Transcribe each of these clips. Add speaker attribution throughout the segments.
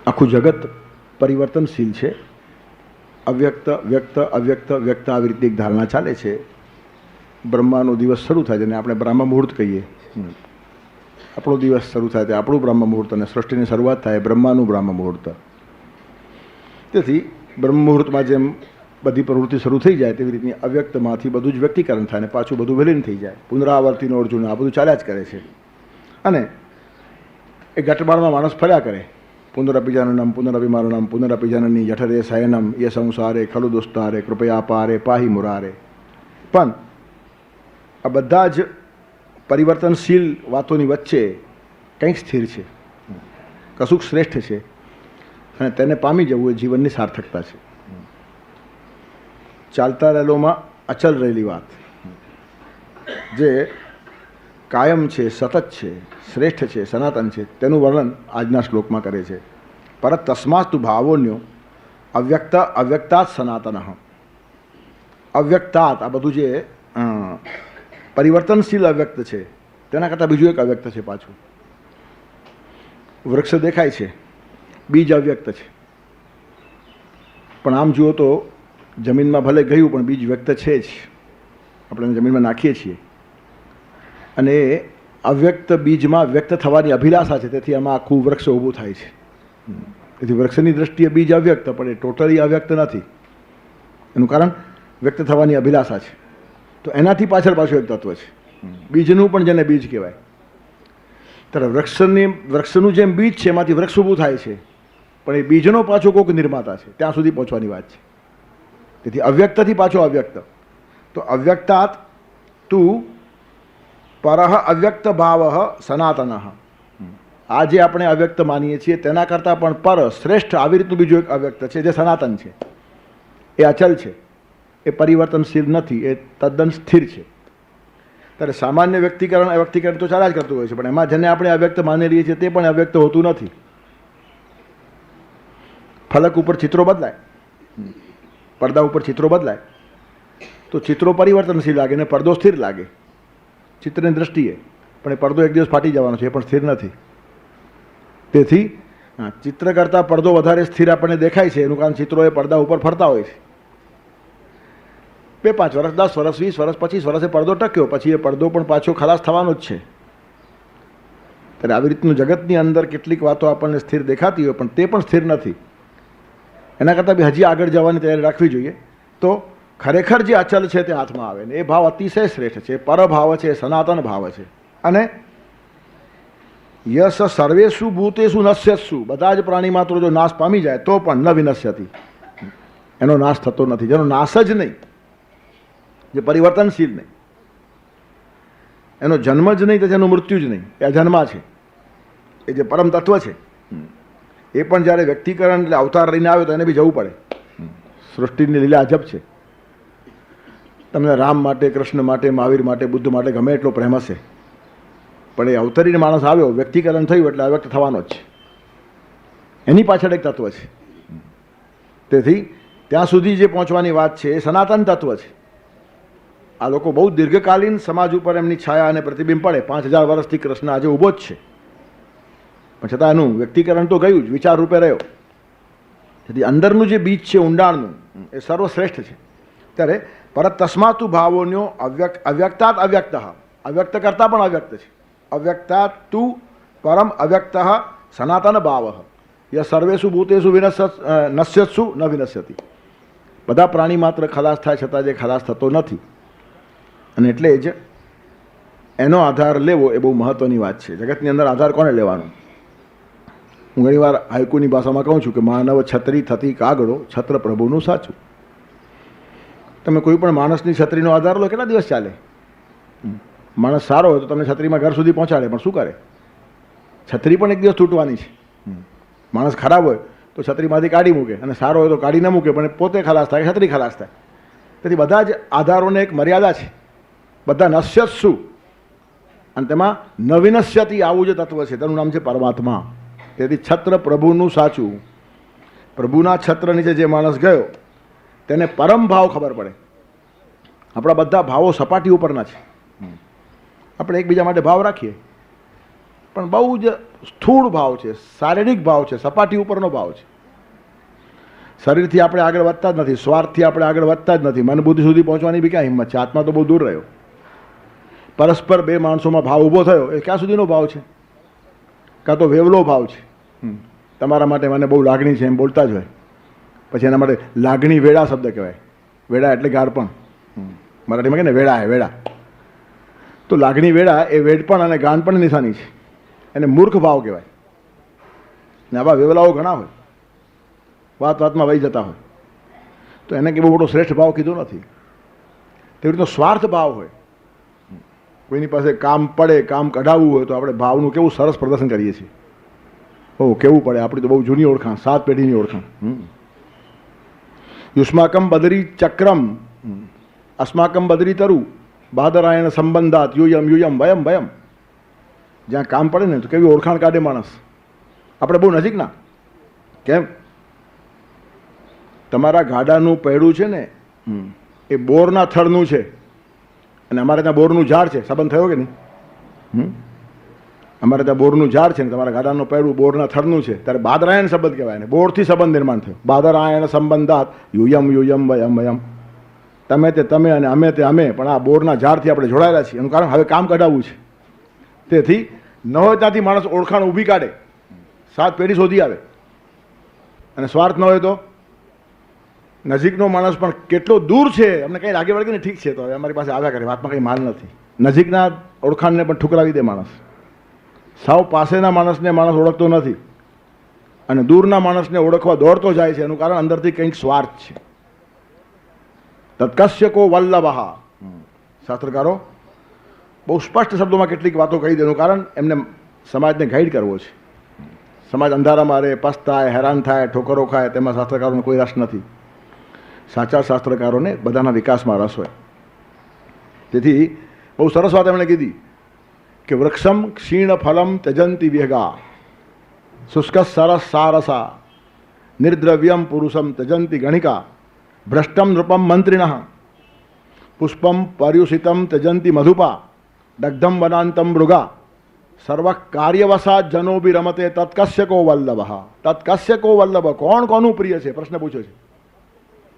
Speaker 1: આખું જગત પરિવર્તનશીલ છે. અવ્યક્ત વ્યક્ત અવ્યક્ત વ્યક્ત આવી રીતે એક ધારણા ચાલે છે. બ્રહ્માનો દિવસ શરૂ થાય છે અને આપણે બ્રહ્મ મુહૂર્ત કહીએ. આપણો દિવસ શરૂ થાય તે આપણું બ્રહ્મ મુહૂર્ત અને સૃષ્ટિની શરૂઆત થાય બ્રહ્માનું બ્રહ્મ મુહૂર્ત. તેથી બ્રહ્મ મુહૂર્તમાં જેમ બધી પ્રવૃત્તિ શરૂ થઈ જાય તેવી રીતની અવ્યક્તમાંથી બધું જ વ્યક્તિકરણ થાય ને પાછું બધું વિલીન થઈ જાય. પુનરાવર્તિનો અર્જુન આ બધું ચાલ્યા જ કરે છે. અને એ ગટમાળમાં માણસ ફર્યા કરે. પુનરપિજનનમ પુનરપિમારણમ પુનરપિજનની જઠરે શયનમ એ સંસારે ખલુ દુસ્તારે કૃપયા પારે પાહી મુરારે. પણ આ બધા જ પરિવર્તનશીલ વાતોની વચ્ચે કંઈક સ્થિર છે, કશુંક શ્રેષ્ઠ છે અને તેને પામી જવું એ જીવનની સાર્થકતા છે. ચાલતા રહેલોમાં અચલ રહેલી વાત જે કાયમ છે, સતત છે, શ્રેષ્ઠ છે, સનાતન છે, તેનું વર્ણન આજના શ્લોકમાં કરે છે. પરત તસ્માસ્તુ ભાવોન્યો અવ્યક્ત અવ્યક્તાત સનાતન. અવ્યક્તાત આ બધું જે પરિવર્તનશીલ અવ્યક્ત છે તેના કરતાં બીજું એક અવ્યક્ત છે. પાછું વૃક્ષ દેખાય છે, બીજ અવ્યક્ત છે, પણ આમ જુઓ તો જમીનમાં ભલે ગયું પણ બીજ વ્યક્ત છે જ. આપણે જમીનમાં નાખીએ છીએ અને એ અવ્યક્ત બીજમાં વ્યક્ત થવાની અભિલાષા છે, તેથી આમાં આખું વૃક્ષ ઊભું થાય છે. તેથી વૃક્ષની દૃષ્ટિએ બીજ અવ્યક્ત પણ એ ટોટલી અવ્યક્ત નથી. એનું કારણ વ્યક્ત થવાની અભિલાષા છે. તો એનાથી પાછળ પાછું એક તત્વ છે બીજનું, પણ જેને બીજ કહેવાય. ત્યારે વૃક્ષનું જેમ બીજ છે એમાંથી વૃક્ષ ઊભું થાય છે, પણ એ બીજનો પાછો કોઈક નિર્માતા છે, ત્યાં સુધી પહોંચવાની વાત છે. તેથી અવ્યક્તથી પાછો અવ્યક્ત. તો અવ્યક્તાત તું પરહ અવ્યક્ત ભાવ સનાતન. આ જે આપણે અવ્યક્ત માનીએ છીએ તેના કરતાં પણ પર શ્રેષ્ઠ આવી રીતનું બીજું એક અવ્યક્ત છે જે સનાતન છે. એ અચલ છે, એ પરિવર્તનશીલ નથી, એ તદ્દન સ્થિર છે. ત્યારે સામાન્ય વ્યક્તિકરણ અવ્યક્તિકરણ તો ચાલ્યા જ કરતું હોય છે, પણ એમાં જેને આપણે અવ્યક્ત માની લઈએ છીએ તે પણ અવ્યક્ત હોતું નથી. ફલક ઉપર ચિત્રો બદલાય, પડદા ઉપર ચિત્રો બદલાય તો ચિત્રો પરિવર્તનશીલ લાગે ને પડદો સ્થિર લાગે ચિત્રની દૃષ્ટિએ. પણ એ પડદો એક દિવસ ફાટી જવાનો છે, એ પણ સ્થિર નથી. તેથી ચિત્ર કરતાં પડદો વધારે સ્થિર આપણને દેખાય છે. એનું કારણ ચિત્રો એ પડદા ઉપર ફરતા હોય છે. 2-5 વર્ષ, 10 વર્ષ, 20 વર્ષ, 25 વર્ષે પડદો ટક્યો, પછી એ પડદો પણ પાછો ખલાસ થવાનો જ છે. ત્યારે આવી રીતનું જગતની અંદર કેટલીક વાતો આપણને સ્થિર દેખાતી હોય પણ તે પણ સ્થિર નથી. એના કરતાં બી હજી આગળ જવાની તૈયારી રાખવી જોઈએ. તો ખરેખર જે અચલ છે તે હાથમાં આવે ને એ ભાવ અતિશય શ્રેષ્ઠ છે, પરભાવ છે, સનાતન ભાવ છે. અને યશ સર્વેષુ ભૂતેષુ નશ્યત્સુ, બધા જ પ્રાણી માત્ર જો નાશ પામી જાય તો પણ ન વિનશ્યતિ, એનો નાશ થતો નથી. જેનો નાશ જ નહીં, જે પરિવર્તનશીલ નહીં, એનો જન્મ જ નહીં તો જેનું મૃત્યુ જ નહીં, એ અજન્મા છે. એ જે પરમ તત્વ છે એ પણ જ્યારે વ્યક્તિકરણ એટલે અવતાર લઈને આવ્યો તો એને બી જવું પડે. સૃષ્ટિની લીલા અજબ છે. તમને રામ માટે, કૃષ્ણ માટે, મહાવીર માટે, બુદ્ધ માટે ગમે એટલો પ્રેમ હશે, પણ એ અવતરીને માણસ આવ્યો, વ્યક્તિકરણ થયું એટલે અવ્યક્ત થવાનો જ છે. એની પાછળ એક તત્વ છે. તેથી ત્યાં સુધી જે પહોંચવાની વાત છે એ સનાતન તત્વ છે. આ લોકો બહુ દીર્ઘકાલીન સમાજ ઉપર એમની છાયા અને પ્રતિબિંબ પડે. 5000 વર્ષથી કૃષ્ણ આજે ઊભો જ છે, પણ છતાં એનું વ્યક્તિકરણ તો ગયું જ, વિચાર રૂપે રહ્યો. તેથી અંદરનું જે બીજ છે ઊંડાણનું એ સર્વશ્રેષ્ઠ છે. ત્યારે પરત તસ્માતુ ભાવોન્યો અવ્યક્તાત અવ્યક્ત, અવ્યક્ત કરતાં પણ અવ્યક્ત છે. અવ્યક્તાત તું પરમ અવ્યક્ત સનાતન ભાવ ય સર્વેષુ ભૂતેષુ નશ્યત્સુ ન વિનશ્યતિ. બધા પ્રાણી માત્ર ખલાસ થાય છતાં જે ખલાસ થતો નથી. અને એટલે જ એનો આધાર લેવો એ બહુ મહત્ત્વની વાત છે. જગતની અંદર આધાર કોને લેવાનો? હું ઘણીવાર હાઈકુની ભાષામાં કહું છું કે માનવ છત્રી થતી કાગડો, છત્ર પ્રભુનું સાચું. તમે કોઈ પણ માણસની છત્રીનો આધાર લો, કેટલા દિવસ ચાલે? માણસ સારો હોય તો તમને છત્રીમાં ઘર સુધી પહોંચાડે, પણ શું કરે? છત્રી પણ એક દિવસ તૂટવાની છે. માણસ ખરાબ હોય તો છત્રીમાંથી કાઢી મૂકે, અને સારો હોય તો કાઢી ન મૂકે, પણ પોતે ખલાસ થાય, છત્રી ખલાસ થાય. તેથી બધા જ આધારોને એક મર્યાદા છે. બધા નશ્યત્સુ, અને તેમાં નવિનશ્યતિ આવું જે તત્વ છે તેનું નામ છે પરમાત્મા. તેથી છત્ર પ્રભુનું સાચું. પ્રભુના છત્ર નીચે જે માણસ ગયો તેને પરમ ભાવ ખબર પડે. આપણા બધા ભાવો સપાટી ઉપરના છે. આપણે એકબીજા માટે ભાવ રાખીએ, પણ બહુ જ સ્થૂળ ભાવ છે, શારીરિક ભાવ છે, સપાટી ઉપરનો ભાવ છે. શરીરથી આપણે આગળ વધતા જ નથી, સ્વાર્થથી આપણે આગળ વધતા જ નથી, મન બુદ્ધિ સુધી પહોંચવાની બી ક્યાં હિંમત છે? આત્મા તો બહુ દૂર રહ્યો. પરસ્પર બે માણસોમાં ભાવ ઊભો થયો એ ક્યાં સુધીનો ભાવ છે? કાં તો વેવલો ભાવ છે, તમારા માટે મને બહુ લાગણી છે એમ બોલતા જ હોય, પછી એના માટે લાગણી વેડા શબ્દ કહેવાય. વેડા એટલે ગાળપણ, મરાઠીમાં કહે ને વેડા હે વેડા. તો લાગણી વેડા એ વેડપણ અને ગાણપણ નિશાની છે, એને મૂર્ખ ભાવ કહેવાય. ને આવા વેવલાઓ ઘણા હોય, વાત વાતમાં વહી જતા હોય, તો એને કે બહુ મોટો શ્રેષ્ઠ ભાવ કીધો નથી. તેવી રીતનો સ્વાર્થ ભાવ હોય, કોઈની પાસે કામ પડે, કામ કઢાવવું હોય તો આપણે ભાવનું કેવું સરસ પ્રદર્શન કરીએ છીએ. ઓ કેવું પડે, આપણી તો બહુ જૂની ઓળખાણ, 7 પેઢીની ઓળખાણ. યુષ્માકમ બદરી ચક્રમ અસ્માકમ બદરી તરુ બાદરાયણ સંબંધાત યુયમ યુયમ વયમ વયમ. જ્યાં કામ પડે ને તો કેવી ઓળખાણ કાઢે માણસ. આપણે બહુ નજીકના. કેમ? તમારા ગાડાનું પૈડું છે ને એ બોરના થડનું છે, અને અમારે ત્યાં બોરનું ઝાડ છે. સંબંધ થયો કે નહીં? અમારે ત્યાં બોરનું ઝાડ છે ને તમારા ગાડાનું પૈડું બોરના થડનું છે, ત્યારે બાદરાયણ સંબંધ કહેવાય ને. બોરથી સંબંધ નિર્માણ થયો. બાદરાયણ સંબંધાત યુયમ યુયમ વયમ વયમ. તમે તે તમે અને અમે તે અમે, પણ આ બોરના ઝાડથી આપણે જોડાયેલા છીએ. એનું કારણ હવે કામ કઢાવવું છે. તેથી ન હોય ત્યાંથી માણસ ઓળખાણ ઊભી કાઢે, 7 પેઢી શોધી આવે. અને સ્વાર્થ ન હોય તો નજીકનો માણસ પણ કેટલો દૂર છે, અમને કંઈ લાગે વળગે ને ઠીક છે, તો હવે અમારી પાસે આવ્યા કરે, વાતમાં કંઈ માલ નથી. નજીકના ઓળખાણને પણ ઠુકરાવી દે માણસ. સાવ પાસેના માણસને માણસ ઓળખતો નથી અને દૂરના માણસને ઓળખવા દોડતો જાય છે. એનું કારણ અંદરથી કંઈક સ્વાર્થ છે. તત્કસ્ય કો વલ્લભ. શાસ્ત્રકારો બહુ સ્પષ્ટ શબ્દોમાં કેટલીક વાતો કહી દે. એનું કારણ એમને સમાજને ગાઈડ કરવો છે. સમાજ અંધારામાં રહે, પસ્તાય, હેરાન થાય, ઠોકરો ખાય, તેમાં શાસ્ત્રકારોને કોઈ રસ નથી. સાચા શાસ્ત્રકારોને બધાના વિકાસમાં રસ હોય. તેથી બહુ સરસ વાત એમણે કીધી કે વૃક્ષમ ક્ષીણ ફલમ ત્યજંતી વ્યગા શુષ્ક સરસ સારસા નિર્દ્રવ્યમ પુરુષમ ત્યજંતી ગણિકા ભ્રષ્ટમ નૃપમ મંત્રિણ પુષ્પમ પર્યુષિતમ ત્યજંતી મધુપા દગ્ધમ વનાંતમ મૃગા સર્વ કાર્યવસાત જનો બી રમતે તત્કસ્ય કો વલ્લભ. તત્કસ્ય કો વલ્લભ. કોણ કોનું પ્રિય છે? પ્રશ્ન પૂછ્યો છે.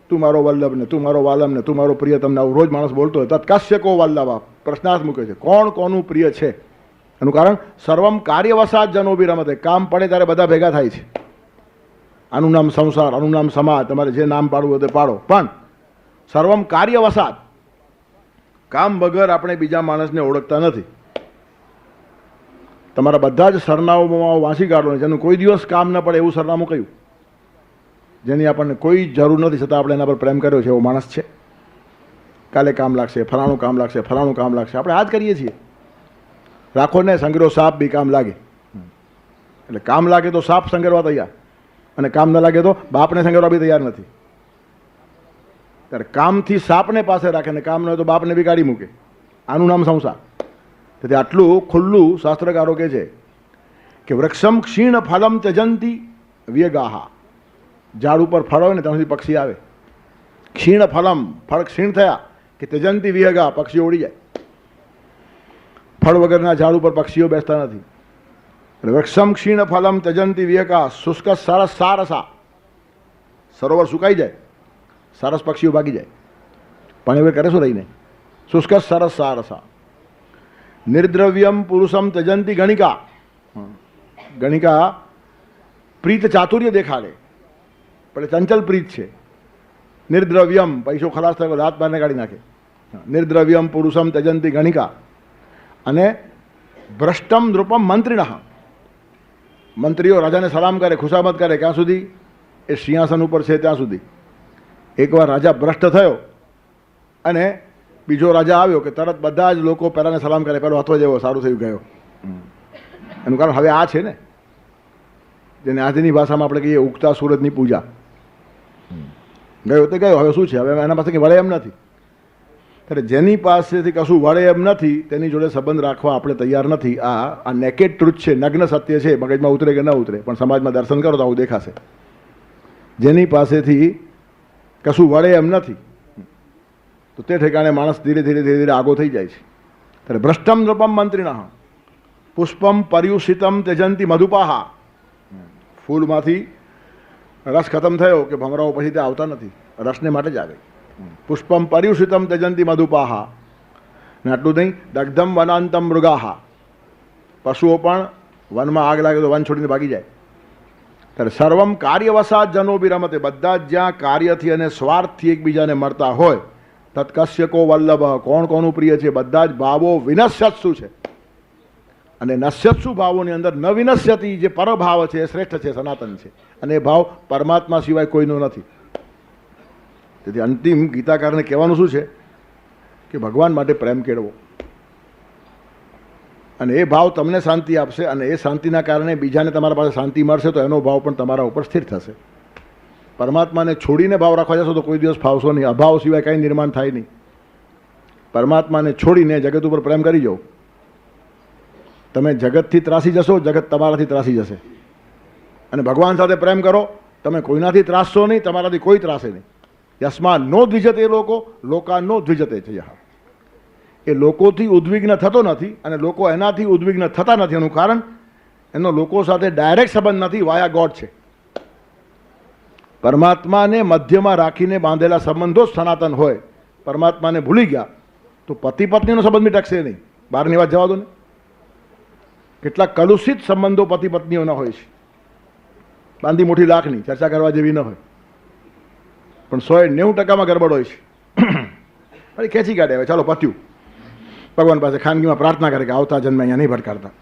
Speaker 1: તું મારો વલ્લભ ને, તું મારો વાલમ ને, તું મારો પ્રિય. તમને આવું રોજ માણસ બોલતો હોય. તત્કસ્ય કો વલ્લભ. પ્રશ્નાર્થ મૂકે છે. કોણ કોનું પ્રિય છે? એનું કારણ સર્વમ કાર્યવસાત જનો બી રમતે. કામ પડે ત્યારે બધા ભેગા થાય છે. આનું નામ સંસાર, આનું નામ સમાજ, તમારે જે નામ પાડવું હોય તે પાડો, પણ સર્વમ કાર્યવસાત. કામ વગર આપણે બીજા માણસને ઓળખતા નથી. તમારા બધા જ સરનામાઓ વાંચી કાઢો, જેનું કોઈ દિવસ કામ ન પડે એવું સરનામું કયું? જેની આપણને કોઈ જરૂર નથી છતાં આપણે એના પર પ્રેમ કર્યો છે એવો માણસ છે? કાલે કામ લાગશે, ફલાણું કામ લાગશે, ફલાણું કામ લાગશે. આપણે આ જ કરીએ છીએ. રાખો ને સંગ્રહ સાપ બી કામ લાગે. એટલે કામ લાગે તો સાપ સંગ્રહવા તૈયાર, અને કામ ન લાગે તો બાપને સંગ્રહવા બી તૈયાર નથી. ત્યારે કામથી સાપને પાસે રાખે ને કામ ન હોય તો બાપને બી કાઢી મૂકે. આનું નામ સંસાર. તેથી આટલું ખુલ્લું શાસ્ત્રકારો કહે છે કે વૃક્ષમ ક્ષીણ ફલમ ત્યજંતી વ્યગાહા. ઝાડ ઉપર ફળ હોય ને ત્યાં સુધી પક્ષી આવે. ક્ષીણ ફલમ, ફળ ક્ષીણ થયા કે ત્યજંતી વ્યગા, પક્ષીઓ ઉડી જાય. ફળ વગરના ઝાડ ઉપર પક્ષીઓ બેસતા નથી. વૃક્ષમ ક્ષીણ ફલમ ત્યજંતી વ્યગા શુષ્ક સરસ સારસા. સરોવર સુકાઈ જાય, સરસ પક્ષીઓ ભાગી જાય. પાણી વગર કરે શું રહીને? શુષ્ક સરસ સારસા. નિર્દ્રવ્યમ પુરુષમ ત્યજંતી ગણિકા. ગણિકા પ્રીત ચાતુર્ય દેખાડે, પણ ચંચલ પ્રીત છે. નિર્દ્રવ્યમ, પૈસો ખલાસ થયો રાત બહારને કાઢી નાખે. નિર્દ્રવ્યમ પુરુષમ ત્યજંતી ગણિકા. અને ભ્રષ્ટમ નૃપમ મંત્રિણ. મંત્રીઓ રાજાને સલામ કરે, ખુશામત કરે, ક્યાં સુધી? એ સિંહાસન ઉપર છે ત્યાં સુધી. એકવાર રાજા ભ્રષ્ટ થયો અને બીજો રાજા આવ્યો કે તરત બધા જ લોકો પહેલાને સલામ કરે, પહેલો હતો જેવો સારું થયું ગયો. એનું કારણ હવે આ છે ને, જેને આજની ભાષામાં આપણે કહીએ ઉગતા સૂરજની પૂજા. ગયો તે ગયો, હવે શું છે? હવે એના પાસે કંઈ વળે એમ નથી. ત્યારે જેની પાસેથી કશું વળે એમ નથી તેની જોડે સંબંધ રાખવા આપણે તૈયાર નથી. આ નેકેડ ટ્રુથ છે, નગ્ન સત્ય છે. મગજમાં ઉતરે કે ન ઉતરે, પણ સમાજમાં દર્શન કરો તો આવું દેખાશે. જેની પાસેથી કશું વળે એમ નથી તો તે ઠેકાણે માણસ ધીરે ધીરે ધીરે ધીરે આગો થઈ જાય છે. ત્યારે ભ્રષ્ટમ નૃપમ મંત્રીણ પુષ્પમ પર્યુષિતમ તેજંતી મધુપાહા, ફૂલમાંથી રસ ખતમ થયો કે ભમરાઓ પછી તે આવતા નથી, રસને માટે જ આવે. પુષ્પમ પર્યુષિતમ તેજંતી મધુપાહા. ને આટલું નહીં, દગ્ધમ વનાંતમ મૃગાહા, પશુઓ પણ વનમાં આગ લાગે તો વન છોડીને ભાગી જાય. ત્યારે સર્વમ કાર્યવશાત જનો બી રમતે, બધા જ જ્યાં કાર્યથી અને સ્વાર્થથી એકબીજાને મળતા હોય, તત્કસ્યકો વલ્લભ, કોણ કોનું પ્રિય છે, બધા જ ભાવો વિનશ્યત્સુ છે. અને નશ્યત્સુ ભાવોની અંદર ન વિનશ્યતી જે પરભાવ છે એ શ્રેષ્ઠ છે, સનાતન છે, અને એ ભાવ પરમાત્મા સિવાય કોઈનો નથી. તેથી અંતિમ ગીતાકારને કહેવાનું શું છે કે ભગવાન માટે પ્રેમ કેળવો, અને એ ભાવ તમને શાંતિ આપશે, અને એ શાંતિના કારણે બીજાને તમારા પાસે શાંતિ મળશે તો એનો ભાવ પણ તમારા ઉપર સ્થિર થશે. પરમાત્માને છોડીને ભાવ રાખવા જશો તો કોઈ દિવસ ફાવશો નહીં, અભાવ સિવાય કંઈ નિર્માણ થાય નહીં. પરમાત્માને છોડીને જગત ઉપર પ્રેમ કરી જાઓ, તમે જગતથી ત્રાસી જશો, જગત તમારાથી ત્રાસી જશે. અને ભગવાન સાથે પ્રેમ કરો, તમે કોઈનાથી ત્રાસશો નહીં, તમારાથી કોઈ ત્રાસે નહીં. યસ્માન નો દ્વિજતે લોકો, લોકા નો દ્વિજતે છે. એ લોકોથી ઉદ્વિગ્ન થતો નથી, અને લોકો એનાથી ઉદ્વિગ્ન થતા નથી. એનું કારણ એનો લોકો સાથે ડાયરેક્ટ સંબંધ નથી, વાયા ગોડ છે. પરમાત્માને મધ્યમાં રાખીને બાંધેલા સંબંધો જ સનાતન હોય. પરમાત્માને ભૂલી ગયા તો પતિ પત્નીનો સંબંધ બી ટકશે નહીં. બહારની વાત જવા દો ને, કેટલાક કલુષિત સંબંધો પતિ પત્નીઓના હોય છે, બાંધી મોટી લાખની, ચર્ચા કરવા જેવી ન હોય, પણ 190% ગરબડ હોય છે. પછી ખેંચી કાઢે, હવે ચાલો પત્યું, ભગવાન પાસે ખાનગીમાં પ્રાર્થના કરે કે આવતા જન્મે અહીંયા નહીં ભટકાડતા.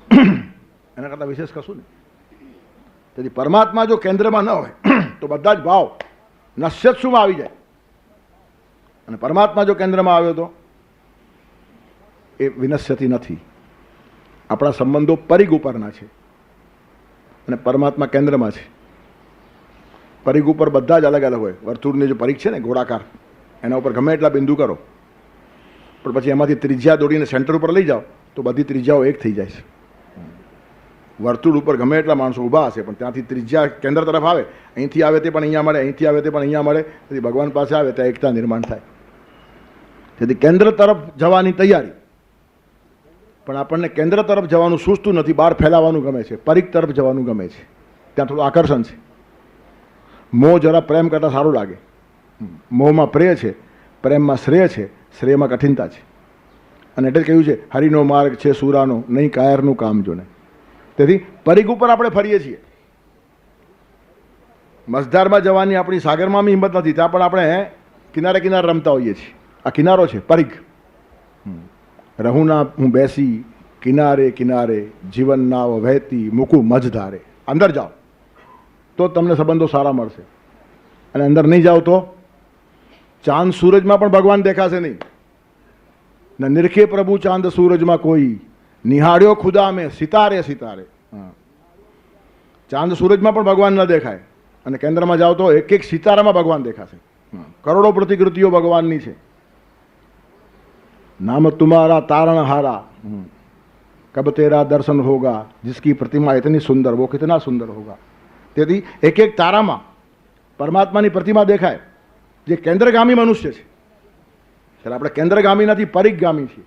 Speaker 1: એના કરતાં વિશેષ કશું નહીં. તેથી પરમાત્મા જો કેન્દ્રમાં ન હોય તો બધા જ ભાવ નશ્યત્સુમાં આવી જાય, અને પરમાત્મા જો કેન્દ્રમાં આવ્યો તો એ વિનશ્યતી નથી. આપણા સંબંધો પરિઘ ઉપરના છે અને પરમાત્મા કેન્દ્રમાં છે. પરિઘ ઉપર બધા જ અલગ અલગ હોય. વર્તુળની જે પરિઘ છે ને ગોળાકાર, એના ઉપર ગમે એટલા બિંદુ કરો, પણ પછી એમાંથી ત્રિજ્યા દોડીને સેન્ટર ઉપર લઈ જાઓ તો બધી ત્રિજ્યાઓ એક થઈ જાય છે. વર્તુળ ઉપર ગમે એટલા માણસો ઊભા હશે, પણ ત્યાંથી ત્રિજ્યા કેન્દ્ર તરફ આવે, અહીંથી આવે તે પણ અહીંયા મળે, અહીંથી આવે તે પણ અહીંયા મળે. તેથી ભગવાન પાસે આવે ત્યાં એકતા નિર્માણ થાય. તેથી કેન્દ્ર તરફ જવાની તૈયારી, પણ આપણને કેન્દ્ર તરફ જવાનું સૂઝતું નથી, બહાર ફેલાવાનું ગમે છે, પરિઘ તરફ જવાનું ગમે છે. ત્યાં થોડું આકર્ષણ છે. મોહ જરા પ્રેમ કરતાં સારું લાગે. મોહમાં પ્રેય છે, પ્રેમમાં શ્રેય છે, શ્રેયમાં કઠિનતા છે. અને એટલે જ કહ્યું છે હરિનો માર્ગ છે સુરાનો, નહીં કાયરનું કામ જોને. તેથી પરિઘ ઉપર આપણે ફરીએ છીએ. મસધારમાં જવાની આપણી સાગરમાં હિંમત નથી, ત્યાં પણ આપણે કિનારે કિનારે રમતા હોઈએ છીએ. આ કિનારો છે, પરિઘ. રહું ના હું બેસી કિનારે કિનારે, જીવન નાવ વહેતી મૂકું મજધારે. અંદર જાઓ તો તમને સંબંધો સારા મળશે, અને અંદર નહીં જાઓ તો ચાંદ સૂરજમાં પણ ભગવાન દેખાશે નહીં. ન નિરખે પ્રભુ ચાંદ સૂરજમાં કોઈ, નિહાળ્યો ખુદા મેં સિતારે સિતારે. ચાંદ સૂરજમાં પણ ભગવાન ન દેખાય, અને કેન્દ્રમાં જાઓ તો એક એક સિતારામાં ભગવાન દેખાશે. કરોડો પ્રતિકૃતિઓ ભગવાનની છે. नाम तुम्हारा तारणहारा, कब तेरा दर्शन होगा, जिसकी प्रतिमा इतनी सुंदर वो कितना सुंदर होगा. તેથી એક એક તારામાં પરમાત્માની પ્રતિમા દેખાય, જે કેન્દ્રગામી મનુષ્ય છે. ત્યારે આપણે કેન્દ્રગામી નથી, પરિઘગામી છીએ.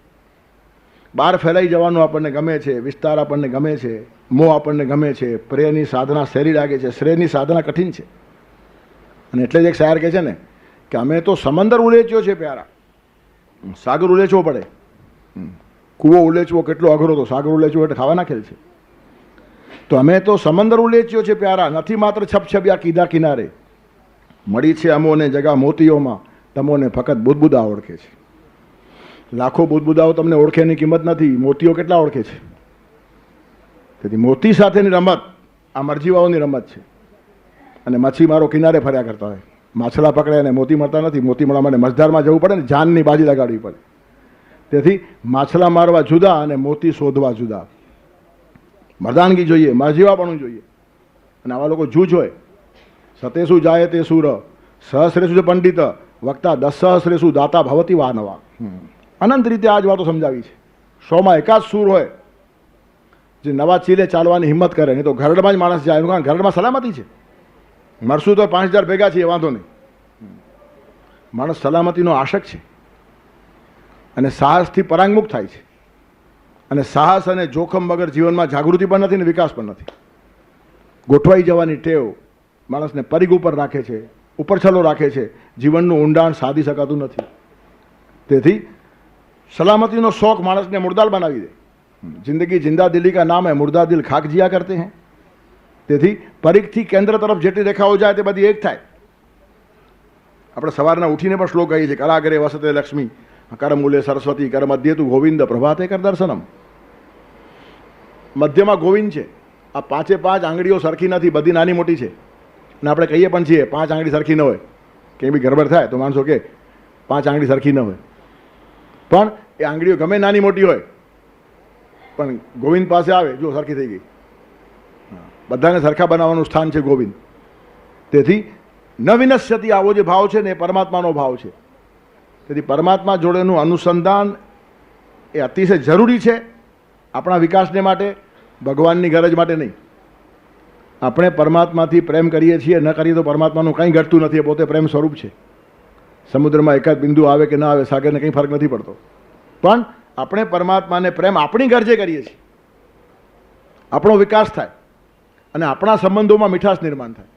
Speaker 1: બહાર ફેલાઈ જવાનું આપણને ગમે છે, વિસ્તાર આપણને ગમે છે, મોહ આપણને ગમે છે, પ્રેયની સાધના સહેલી લાગે છે, શ્રેયની સાધના કઠિન છે. અને એટલે જ એક શાયર કહે છે ને કે અમે તો સમંદર ઉલેચ્યો છે પ્યારા, સાગર ઉલેચવો પડે. કૂવો ઉલેચવો કેટલો અઘરો, તો સાગર ઉલેચવો એટલે ખાવાના ખેલ છે. તો અમે તો સમંદર ઉલેચ્યો છે પ્યારા, નથી માત્ર છપછપિયા કીધા કિનારે. મળી છે અમોને જગા મોતીઓમાં, તમોને ફક્ત બુદબુદા ઓળખે છે. લાખો બુદબુદાઓ તમને ઓળખે એની કિંમત નથી, મોતીઓ કેટલા ઓળખે છે. તેથી મોતી સાથેની રમત આ મરજીવાઓની રમત છે. અને માછીમારો કિનારે ફર્યા કરતા હોય, માછલા પકડે અને મોતી મળતા નથી. મોતી મળવા માટે મજધારમાં જવું પડે ને, જાનની બાજી લગાડવી પડે. તેથી માછલા મારવા જુદા અને મોતી શોધવા જુદા. મર્દાનગી જોઈએ, મરજીવાપણું જોઈએ. અને આવા લોકો જૂજ હોય. સતેસુ જાય તે સુર, સહસ્રેસુ પંડિત, વક્તા 10 સહસ્રેસુ દાતા ભવતી વાનવા. અનંત રીતે આ જ વાતો સમજાવી છે. 100માં એકાદ સૂર હોય જે નવા ચીલે ચાલવાની હિંમત કરે, નહીં તો ઘરડમાં જ માણસ જાય. એનું કારણ ઘરડમાં સલામતી છે. મરશું તો 5000 ભેગા છીએ, વાંધો નહીં. માણસ સલામતીનો આશક છે અને સાહસથી પરાંગમુખ થાય છે. અને સાહસ અને જોખમ વગર જીવનમાં જાગૃતિ પણ નથી ને વિકાસ પણ નથી. ગોઠવાઈ જવાની ટેવ માણસને પરિઘ ઉપર રાખે છે, ઉપરછલ્લો રાખે છે, જીવનનું ઊંડાણ સાધી શકાતું નથી. તેથી સલામતીનો શોખ માણસને મુર્દાલ બનાવી દે. જિંદગી જિંદા દિલી કા નામ હૈ, મુર્દા દિલ ખાક જીયા કરતે હૈ. તેથી પરિઘથી કેન્દ્ર તરફ જેટલી રેખાઓ જાય તે બધી એક થાય. આપણે સવારના ઉઠીને પણ શ્લોક કહીએ છીએ, કરાગરે વસતે લક્ષ્મી, કરમૂલે સરસ્વતી, કર મધ્ય તું ગોવિંદ, પ્રભાતે કર દર્શનમ. મધ્યમાં ગોવિંદ છે. આ પાંચે પાંચ આંગળીઓ સરખી નથી, બધી નાની મોટી છે. અને આપણે કહીએ પણ છીએ 5 આંગળી સરખી ન હોય, કંઈ બી ગડબડ થાય તો માણસો કે 5 આંગળી સરખી ન હોય. પણ એ આંગળીઓ ગમે નાની મોટી હોય પણ ગોવિંદ પાસે આવે, જો સરખી થઈ ગઈ. બધાને સરખા બનાવવાનું સ્થાન છે ગોવિંદ. તેથી ન વિનશ્યતિ આવો જે ભાવ છે ને એ પરમાત્માનો ભાવ છે. તેથી પરમાત્મા જોડેનું અનુસંધાન એ અતિશય જરૂરી છે આપણા વિકાસને માટે, ભગવાનની ગરજ માટે નહીં. આપણે પરમાત્માથી પ્રેમ કરીએ છીએ, ન કરીએ તો પરમાત્માનું કંઈ ઘટતું નથી. એ પોતે પ્રેમ સ્વરૂપ છે. સમુદ્રમાં એકાદ બિંદુ આવે કે ન આવે, સાગરને કંઈ ફરક નથી પડતો. પણ આપણે પરમાત્માને પ્રેમ આપણી ગરજે કરીએ છીએ. આપણો વિકાસ થાય અને આપણા સંબંધોમાં મીઠાશ નિર્માણ થાય.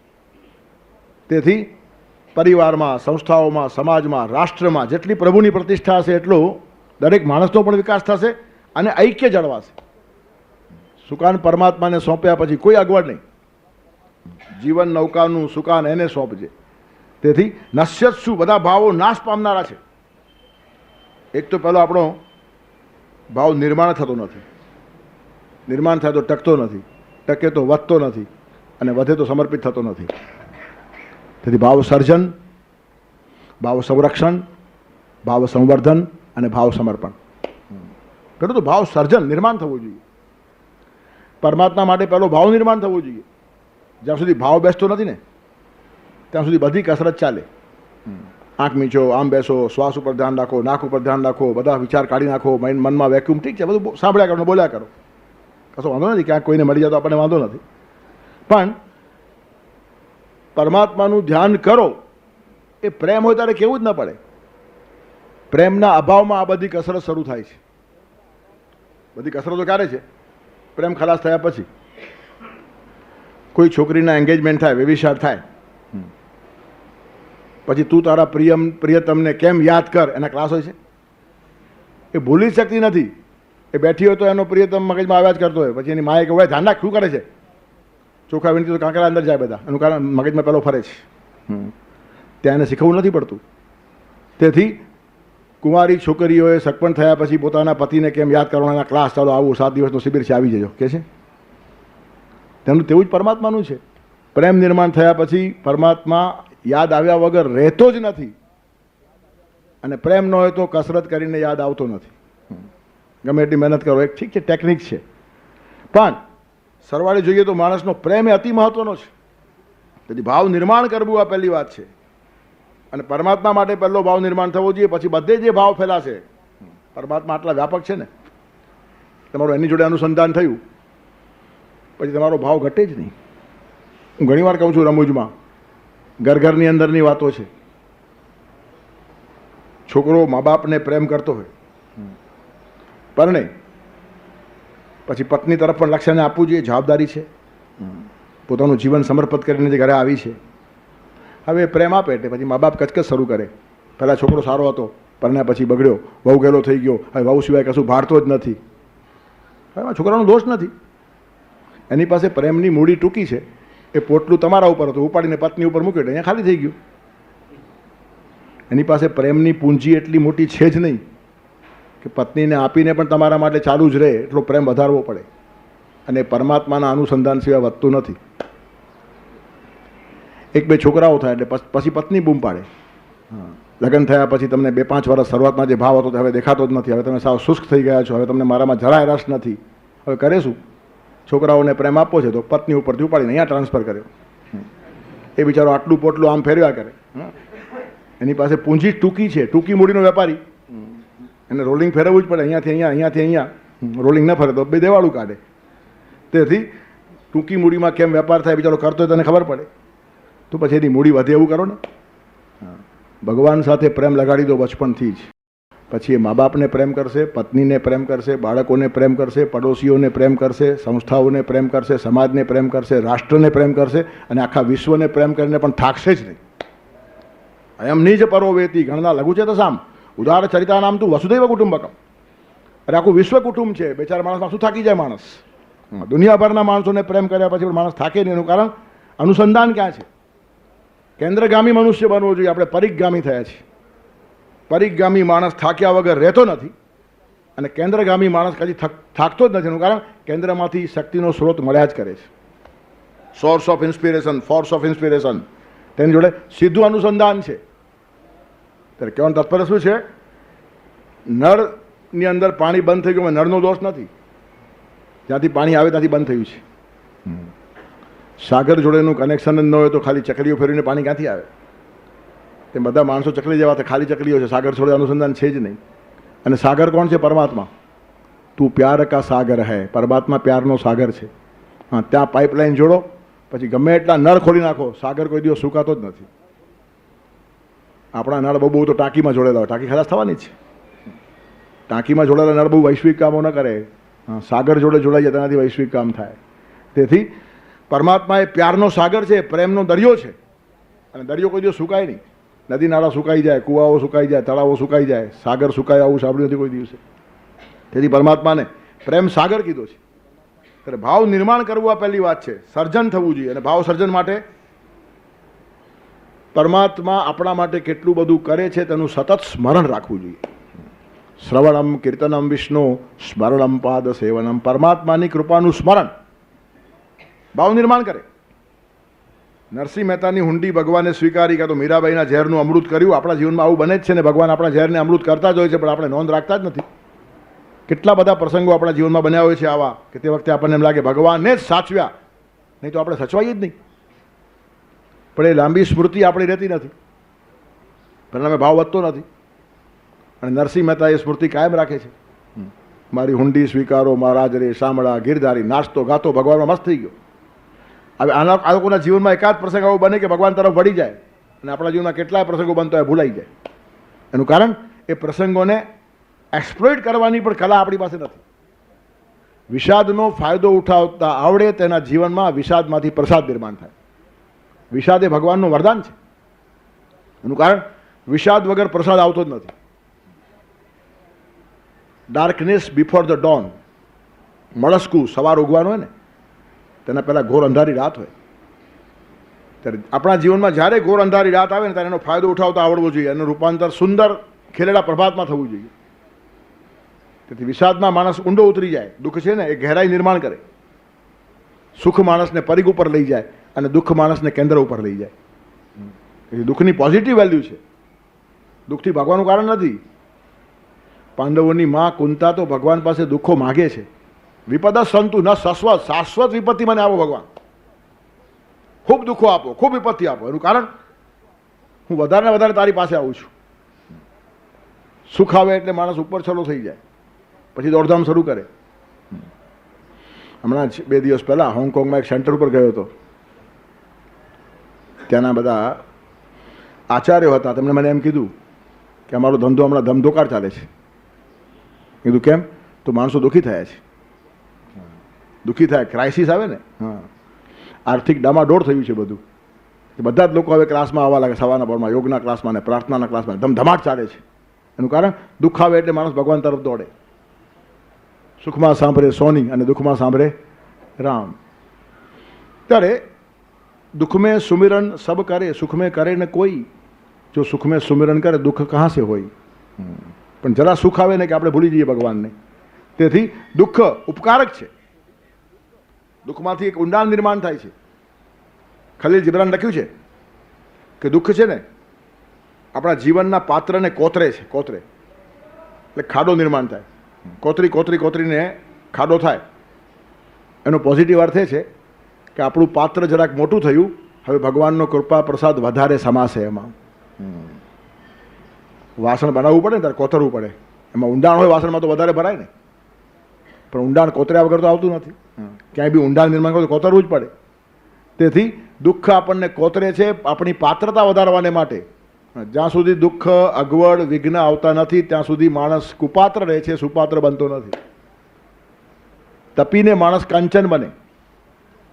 Speaker 1: તેથી પરિવારમાં, સંસ્થાઓમાં, સમાજમાં, રાષ્ટ્રમાં જેટલી પ્રભુની પ્રતિષ્ઠા હશે એટલો દરેક માણસનો પણ વિકાસ થશે અને ઐક્ય જળવાશે. સુકાન પરમાત્માને સોંપ્યા પછી કોઈ અગવડ નહીં. જીવન નૌકાનું સુકાન એને સોંપજે. તેથી નશ્યત શું, બધા ભાવો નાશ પામનારા છે. એક તો પહેલો આપણો ભાવ નિર્માણ થતો નથી. નિર્માણ થાય તો ટકતો નથી, ટકે તો વધતો નથી, અને વધે તો સમર્પિત થતો નથી. તેથી ભાવ સર્જન, ભાવ સંરક્ષણ, ભાવ સંવર્ધન અને ભાવ સમર્પણ. પેલું તો ભાવ સર્જન, નિર્માણ થવું જોઈએ. પરમાત્મા માટે પહેલો ભાવ નિર્માણ થવું જોઈએ. જ્યાં સુધી ભાવ બેસતો નથી ને ત્યાં સુધી બધી કસરત ચાલે. આંખ મીચો, આમ બેસો, શ્વાસ ઉપર ધ્યાન રાખો, નાક ઉપર ધ્યાન રાખો, બધા વિચાર કાઢી નાખો, મનમાં વેક્યુમ, ઠીક છે, બધું સાંભળ્યા કરો, બોલ્યા કરો, કશો વાંધો નથી. ક્યાંક કોઈને મળી જાય તો આપણને વાંધો નથી. પણ પરમાત્માનું ધ્યાન કરો, એ પ્રેમ હોય ત્યારે કેવું જ ન પડે. પ્રેમના અભાવમાં આ બધી કસરત શરૂ થાય છે. બધી કસરતો ક્યારે છે? પ્રેમ ખલાસ થયા પછી. કોઈ છોકરીના એન્ગેજમેન્ટ થાય, વ્યભિચાર થાય, પછી તું તારા પ્રિયતમને કેમ યાદ કર, એના ક્લાસ હોય છે. એ ભૂલી શકતી નથી. એ બેઠી હોય તો એનો પ્રિયતમ મગજમાં આવ્યા જ કરતો હોય. પછી એની માએ કહે ધ્યાન રાખ, શું કરે છે? ચોખા વીણતી તો કાંકરા અંદર જાય બધા, એનું કારણ મગજમાં પેલો ફરે છે. ત્યાં એને શીખવવું નથી પડતું. તેથી કુંવારી છોકરીઓએ સગપણ થયા પછી પોતાના પતિને કેમ યાદ કરવાના ક્લાસ, ચાલો આવું 7 દિવસનો શિબિર છે, આવી જજો કે છે. તેમનું તેવું જ પરમાત્માનું છે. પ્રેમ નિર્માણ થયા પછી પરમાત્મા યાદ આવ્યા વગર રહેતો જ નથી. અને પ્રેમ ન હોય તો કસરત કરીને યાદ આવતો નથી. ગમે એટલી મહેનત કરો, એક ઠીક છે, ટેકનિક છે, પણ સરવાળે જોઈએ તો માણસનો પ્રેમ એ અતિ મહત્વનો છે. તેથી ભાવ નિર્માણ કરવું આ પહેલી વાત છે. અને પરમાત્મા માટે પહેલો ભાવ નિર્માણ થવો જોઈએ, પછી બધે જે ભાવ ફેલાશે. પરમાત્મા આટલા વ્યાપક છે ને, તમારું એની જોડે અનુસંધાન થયું પછી તમારો ભાવ ઘટે જ નહીં. હું ઘણીવાર કહું છું રમૂજમાં, ઘરની અંદરની વાતો છે. છોકરો મા બાપને પ્રેમ કરતો હોય, પરણે પછી પત્ની તરફ પણ લક્ષ્યને આપવું જોઈએ, જવાબદારી છે. પોતાનું જીવન સમર્પિત કરીને જે ઘરે આવી છે, હવે પ્રેમ આપે એટલે પછી મા બાપ કચકચ શરૂ કરે. પહેલાં છોકરો સારો હતો, પરણ્યા પછી બગડ્યો, વહુ ગયેલો થઈ ગયો, હવે વહુ સિવાય કશું ભાળતો જ નથી. હવે છોકરાનો દોષ નથી, એની પાસે પ્રેમની મૂડી ટૂંકી છે. એ પોટલું તમારા ઉપર હતું, ઉપાડીને પત્ની ઉપર મૂક્યો એટલે અહીંયા ખાલી થઈ ગયું. એની પાસે પ્રેમની પૂંજી એટલી મોટી છે જ નહીં કે પત્નીને આપીને પણ તમારા માટે ચાલુ જ રહે એટલો પ્રેમ વધારવો પડે. અને પરમાત્માના અનુસંધાન સિવાય વધતું નથી. એક બે છોકરાઓ થાય એટલે પછી પત્ની બૂમ પાડે. લગ્ન થયા પછી તમને 2-5 વર્ષ શરૂઆતમાં જે ભાવ હતો તે હવે દેખાતો જ નથી. હવે તમે સાવ શુષ્ક થઈ ગયા છો, હવે તમને મારામાં જરાય રસ નથી. હવે કરે શું? છોકરાઓને પ્રેમ આપવો છે તો પત્ની ઉપરથી ઉપાડીને અહીંયા ટ્રાન્સફર કર્યો. એ બિચારો આટલું પોટલું આમ ફેરવ્યા કરે. એની પાસે પૂંજી ટૂંકી છે, ટૂંકી મૂડીનો વેપારી. એને રોલિંગ ફેરવવું જ પડે, અહીંયાથી અહીંયા, અહીંયાથી અહીંયા. રોલિંગ ન ફરે તો બે દેવાળું કાઢે. તેથી ટૂંકી મૂડીમાં કેમ વેપાર થાય બિચારો કરતો હોય તને ખબર પડે. તો પછી એની મૂડી વધે એવું કરો ને. ભગવાન સાથે પ્રેમ લગાડી દો બચપણથી જ. પછી એ મા બાપને પ્રેમ કરશે, પત્નીને પ્રેમ કરશે, બાળકોને પ્રેમ કરશે, પડોશીઓને પ્રેમ કરશે, સંસ્થાઓને પ્રેમ કરશે, સમાજને પ્રેમ કરશે, રાષ્ટ્રને પ્રેમ કરશે અને આખા વિશ્વને પ્રેમ કરીને પણ થાકશે જ નહીં. અયમ નિજ પરોવેતી ગણના લઘુ છે તો સામ ઉદાર ચરિતા નામ તું વસુદૈવ કુટુંબકમ. અરે આખું વિશ્વ કુટુંબ છે. બેચારા માણસમાં શું થાકી જાય માણસ? દુનિયાભરના માણસોને પ્રેમ કર્યા પછી પણ માણસ થાકે નહીં. એનું કારણ અનુસંધાન ક્યાં છે? કેન્દ્રગામી મનુષ્ય બનવો જોઈએ. આપણે પરિગગામી થયા છીએ. પરિગગામી માણસ થાક્યા વગર રહેતો નથી અને કેન્દ્રગામી માણસ કદી થાકતો જ નથી. એનું કારણ કેન્દ્રમાંથી શક્તિનો સ્ત્રોત મળ્યા જ કરે છે. Source of inspiration, force of inspiration, તેની જોડે સીધું અનુસંધાન છે. ત્યારે કહેવાનું તાત્પર્ય શું છે? નળની અંદર પાણી બંધ થઈ ગયું, નળનો દોષ નથી. જ્યાંથી પાણી આવે ત્યાંથી બંધ થયું છે. સાગર જોડેનું કનેક્શન જ ન હોય તો ખાલી ચકલીઓ ફેરવીને પાણી ક્યાંથી આવે? તે બધા માણસો ચકલી જેવા ખાલી ચકલીઓ છે. સાગર જોડે અનુસંધાન છે જ નહીં. અને સાગર કોણ છે? પરમાત્મા. તું પ્યાર કા સાગર હૈ. પરમાત્મા પ્યારનો સાગર છે. હા, ત્યાં પાઇપલાઇન જોડો, પછી ગમે એટલા નળ ખોલી નાખો, સાગર કોઈ દિવસ સુકાતો જ નથી. આપણા નળ બહુ તો ટાંકીમાં જોડેલા હોય, ટાંકી ખલાસ થવાની જ છે. ટાંકીમાં જોડેલા નળ બહુ વૈશ્વિક કામો ન કરે. સાગર જોડે જોડાઈ જાય તેનાથી વૈશ્વિક કામ થાય. તેથી પરમાત્મા એ પ્યારનો સાગર છે, પ્રેમનો દરિયો છે. અને દરિયો કોઈ દિવસ સુકાય નહીં. નદી નાળા સુકાઈ જાય, કૂવાઓ સુકાઈ જાય, તળાવો સુકાઈ જાય, સાગર સુકાય આવું સાંભળ્યું નથી કોઈ દિવસે. તેથી પરમાત્માને પ્રેમ સાગર કીધો છે. ત્યારે ભાવ નિર્માણ કરવું આ પહેલી વાત છે. સર્જન થવું જોઈએ. અને ભાવ સર્જન માટે પરમાત્મા આપણા માટે કેટલું બધું કરે છે તેનું સતત સ્મરણ રાખવું જોઈએ. શ્રવણમ કીર્તનમ વિષ્ણુ સ્મરણમ પાદ સેવનમ. પરમાત્માની કૃપાનું સ્મરણ ભાવ નિર્માણ કરે. નરસિંહ મહેતાની હુંડી ભગવાને સ્વીકારી, કાં તો મીરાબાઈના ઝેરનું અમૃત કર્યું. આપણા જીવનમાં આવું બને જ છે ને. ભગવાન આપણા ઝેરને અમૃત કરતા જ હોય છે, પણ આપણે નોંધ રાખતા જ નથી. કેટલા બધા પ્રસંગો આપણા જીવનમાં બન્યા હોય છે આવા કે તે વખતે આપણને એમ લાગે ભગવાનને જ સાચવ્યા, નહીં તો આપણે સચવાઈએ જ નહીં. પણ એ લાંબી સ્મૃતિ આપણી રહેતી નથી, પરિણામે ભાવ વધતો નથી. અને નરસિંહ મહેતા એ સ્મૃતિ કાયમ રાખે છે. મારી હુંડી સ્વીકારો મહારાજ રે, શામળા ગીરધારી, નાચતો ગાતો ભગવાનમાં મસ્ત થઈ ગયો. હવે આ લોકોના જીવનમાં એકાદ પ્રસંગ આવો બને કે ભગવાન તરફ વળી જાય, અને આપણા જીવનમાં કેટલાય પ્રસંગો બનતા હોય ભૂલાઈ જાય. એનું કારણ એ પ્રસંગોને એક્સપ્લોઇટ કરવાની પણ કલા આપણી પાસે નથી. વિષાદનો ફાયદો ઉઠાવતા આવડે તેના જીવનમાં વિષાદમાંથી પ્રસાદ નિર્માણ થાય. વિષાદ એ ભગવાનનું વરદાન છે. એનું કારણ વિષાદ વગર પ્રસાદ આવતો જ નથી. Darkness before the dawn. મળસ્કું સવાર ઉગવાનું હોય ને તેના પહેલાં ઘોર અંધારી રાત હોય. ત્યારે આપણા જીવનમાં જ્યારે ઘોર અંધારી રાત આવે ને ત્યારે એનો ફાયદો ઉઠાવતા આવડવો જોઈએ. એનું રૂપાંતર સુંદર ખેલેલા પ્રભાતમાં થવું જોઈએ. તેથી વિષાદમાં માણસ ઊંડો ઉતરી જાય. દુઃખ છે ને એ ગહેરાઈ નિર્માણ કરે. સુખ માણસને પરિઘ ઉપર લઈ જાય અને દુઃખ માણસને કેન્દ્ર ઉપર લઈ જાય. તેથી દુઃખની પોઝિટિવ વેલ્યુ છે. દુઃખથી ભાગવાનું કારણ નથી. પાંડવોની માં કુંતા તો ભગવાન પાસે દુઃખો માગે છે. વિપદ સંતુ ન શાશ્વત. શાશ્વત વિપત્તિ મને આપો ભગવાન. ખૂબ દુઃખો આપો, ખૂબ વિપત્તિ આપો. એનું કારણ હું વધારે ને વધારે તારી પાસે આવું છું. સુખ આવે એટલે માણસ ઉપર છલો થઈ જાય, પછી દોડધામ શરૂ કરે. હમણાં 2 દિવસ પહેલાં હોંગકોંગમાં એક સેન્ટર ઉપર ગયો હતો. ત્યાંના બધા આચાર્યો હતા. તેમણે મને એમ કીધું કે અમારો ધંધો હમણાં ધમધોકાર ચાલે છે. કીધું કેમ? તો માણસો દુઃખી થયા છે. દુઃખી થાય, ક્રાઇસિસ આવે ને. હા, આર્થિક ડામાડોળ થયું છે બધું. બધા જ લોકો હવે ક્લાસમાં આવવા લાગે. સવારના પરમાં યોગના ક્લાસમાં ને પ્રાર્થનાના ક્લાસમાં ધમધમાટ ચાલે છે. એનું કારણ દુઃખ આવે એટલે માણસ ભગવાન તરફ દોડે. સુખમાં સાંભળે સોની અને દુઃખમાં સાંભળે રામ. ત્યારે दुख में सुमिरन सब करे, सुख में करे न कोई. जो सुख में सुमिरन करे दुख कहाँ से होई. પણ જરા સુખ આવે ને કે આપણે ભૂલી જઈએ ભગવાનને. તેથી દુઃખ ઉપકારક છે. દુઃખમાંથી એક ઊંડાણ નિર્માણ થાય છે. ખલીલ જીબ્રાન લખ્યું છે કે દુઃખ છે ને આપણા જીવનના પાત્રને કોતરે છે. કોતરે એટલે ખાડો નિર્માણ થાય. કોતરી કોતરી કોતરીને ખાડો થાય. એનો પોઝિટિવ અર્થ એ છે કે આપણું પાત્ર જરાક મોટું થયું, હવે ભગવાનનો કૃપા પ્રસાદ વધારે સમાશે. એમાં વાસણ બનાવવું પડે ને ત્યારે કોતરવું પડે. એમાં ઊંડાણ હોય વાસણમાં તો વધારે ભરાય ને, પણ ઊંડાણ કોતર્યા વગર તો આવતું નથી. ક્યાંય બી ઊંડાણ નિર્માણ કરો તો કોતરવું જ પડે. તેથી દુઃખ આપણને કોતરે છે આપણી પાત્રતા વધારવાને માટે. જ્યાં સુધી દુઃખ, અગવડ, વિઘ્ન આવતા નથી ત્યાં સુધી માણસ કુપાત્ર રહે છે, સુપાત્ર બનતો નથી. તપીને માણસ કાંચન બને.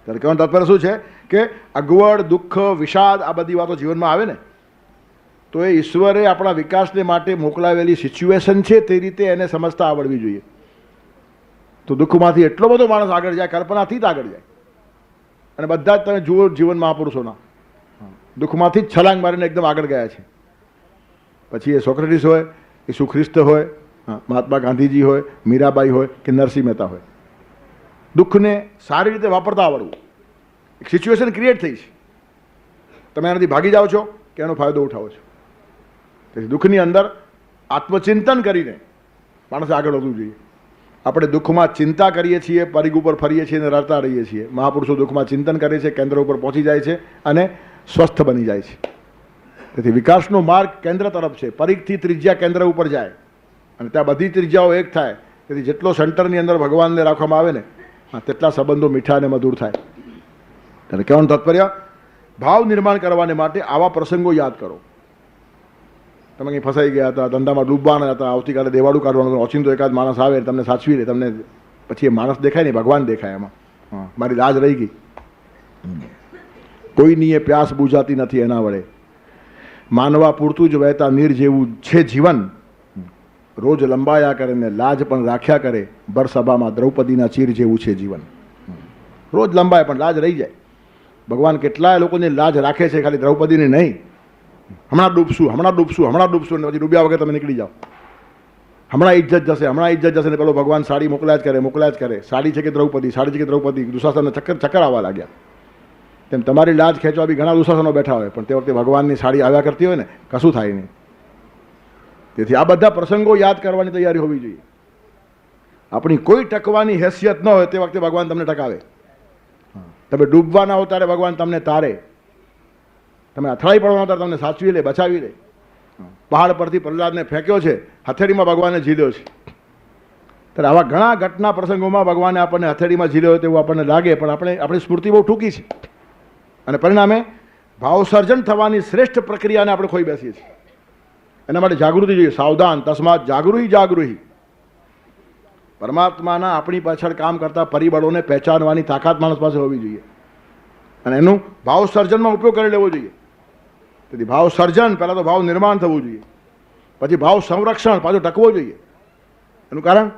Speaker 1: ત્યારે કહેવાનું તાત્પર્ય શું છે કે અગવડ, દુઃખ, વિષાદ આ બધી વાતો જીવનમાં આવે ને તો એ ઈશ્વરે આપણા વિકાસને માટે મોકલાવેલી સિચ્યુએશન છે, તે રીતે એને સમજતા આવડવી જોઈએ. તો દુઃખમાંથી એટલો બધો માણસ આગળ જાય, કલ્પનાથી જ આગળ જાય. અને બધા જ તમે જુઓ જીવન મહાપુરુષોના દુઃખમાંથી જ છલાંગ મારીને એકદમ આગળ ગયા છે. પછી એ સોક્રેટિસ હોય, ઈસુ ખ્રિસ્ત હોય, મહાત્મા ગાંધીજી હોય, મીરાબાઈ હોય કે નરસિંહ મહેતા હોય, દુઃખને સારી રીતે વાપરતા આવડવું. એક સિચ્યુએશન ક્રિએટ થઈ છે, તમે એનાથી ભાગી જાઓ છો કે એનો ફાયદો ઉઠાવો છો. તેથી દુઃખની અંદર આત્મચિંતન કરીને માણસે આગળ વધવું જોઈએ. આપણે દુઃખમાં ચિંતા કરીએ છીએ, પરિગ ઉપર ફરીએ છીએ અને રડતા રહીએ છીએ. મહાપુરુષો દુઃખમાં ચિંતન કરે છે, કેન્દ્ર ઉપર પહોંચી જાય છે અને સ્વસ્થ બની જાય છે. તેથી વિકાસનો માર્ગ કેન્દ્ર તરફ છે. પરિગથી ત્રિજ્યા કેન્દ્ર ઉપર જાય અને ત્યાં બધી ત્રિજ્યાઓ એક થાય. તેથી જેટલો સેન્ટરની અંદર ભગવાનને રાખવામાં આવે ને તેટલા સંબંધો મીઠા અને મધુર થાય. ત્યારે કહેવાનું તાત્પર્ય ભાવ નિર્માણ કરવાને માટે આવા પ્રસંગો યાદ કરો. તમે કંઈ ફસાઈ ગયા હતા, ધંધામાં ડૂબવાના હતા, આવતીકાલે દેવાળું કાઢવાનું, ઓચિંતો એકાદ માણસ આવે તમને સાચવી લે, તમને પછી એ માણસ દેખાય નહીં, ભગવાન દેખાય એમાં. મારી લાજ રહી ગઈ. કોઈની એ પ્યાસ બુઝાતી નથી એના વડે. માનવા પૂરતું જ વહેતા નીર જેવું છે જીવન. રોજ લંબાયા કરે ને લાજ પણ રાખ્યા કરે. બરસભામાં દ્રૌપદીના ચીર જેવું છે જીવન. રોજ લંબાય પણ લાજ રહી જાય. ભગવાન કેટલાય લોકોની લાજ રાખે છે, ખાલી દ્રૌપદીની નહીં. હમણાં ડૂબશું, હમણાં ડૂબશું, હમણાં ડૂબશું અને પછી ડૂબ્યા વગર તમે નીકળી જાઓ. હમણાં ઇજ્જત જશે, હમણાં ઇજ્જત જશે ને પેલો ભગવાન સાડી મોકલ્યા જ કરે, મોકલ્યા જ કરે. સાડી છે કે દ્રૌપદી, સાડી છે કે દ્રૌપદી. દુશાસનને ચક્કર આવવા લાગ્યા. તેમ તમારી લાજ ખેંચવા બી ઘણા દુશાસનો બેઠા હોય, પણ તે વખતે ભગવાનની સાડી આવ્યા કરતી હોય ને કશું થાય નહીં. તેથી આ બધા પ્રસંગો યાદ કરવાની તૈયારી હોવી જોઈએ. આપણી કોઈ ટકવાની હેસિયત ન હોય તે વખતે ભગવાન તમને ટકાવે. તમે ડૂબવાના હો ત્યારે ભગવાન તમને તારે. તમે અથડાઈ પડવાના ત્યારે તમને સાચવી લે, બચાવી લે. પહાડ પરથી પ્રહલાદને ફેંક્યો છે, હથેળીમાં ભગવાને ઝીલ્યો છે. ત્યારે આવા ઘણા ઘટના પ્રસંગોમાં ભગવાને આપણને હથેળીમાં ઝીલ્યો તેવું આપણને લાગે, પણ આપણી સ્મૃતિ બહુ ટૂંકી છે અને પરિણામે ભાવસર્જન થવાની શ્રેષ્ઠ પ્રક્રિયાને આપણે ખોઈ બેસીએ છીએ. એના માટે જાગૃતિ જોઈએ. સાવધાન, તસ્માત જાગૃહી. પરમાત્માના આપણી પાછળ કામ કરતા પરિબળોને પહેચાનવાની તાકાત માણસ પાસે હોવી જોઈએ અને એનું ભાવ સર્જનમાં ઉપયોગ કરી લેવો જોઈએ. તેથી ભાવ સર્જન પહેલાં તો ભાવ નિર્માણ થવું જોઈએ, પછી ભાવ સંરક્ષણ પાછો ટકવો જોઈએ. એનું કારણ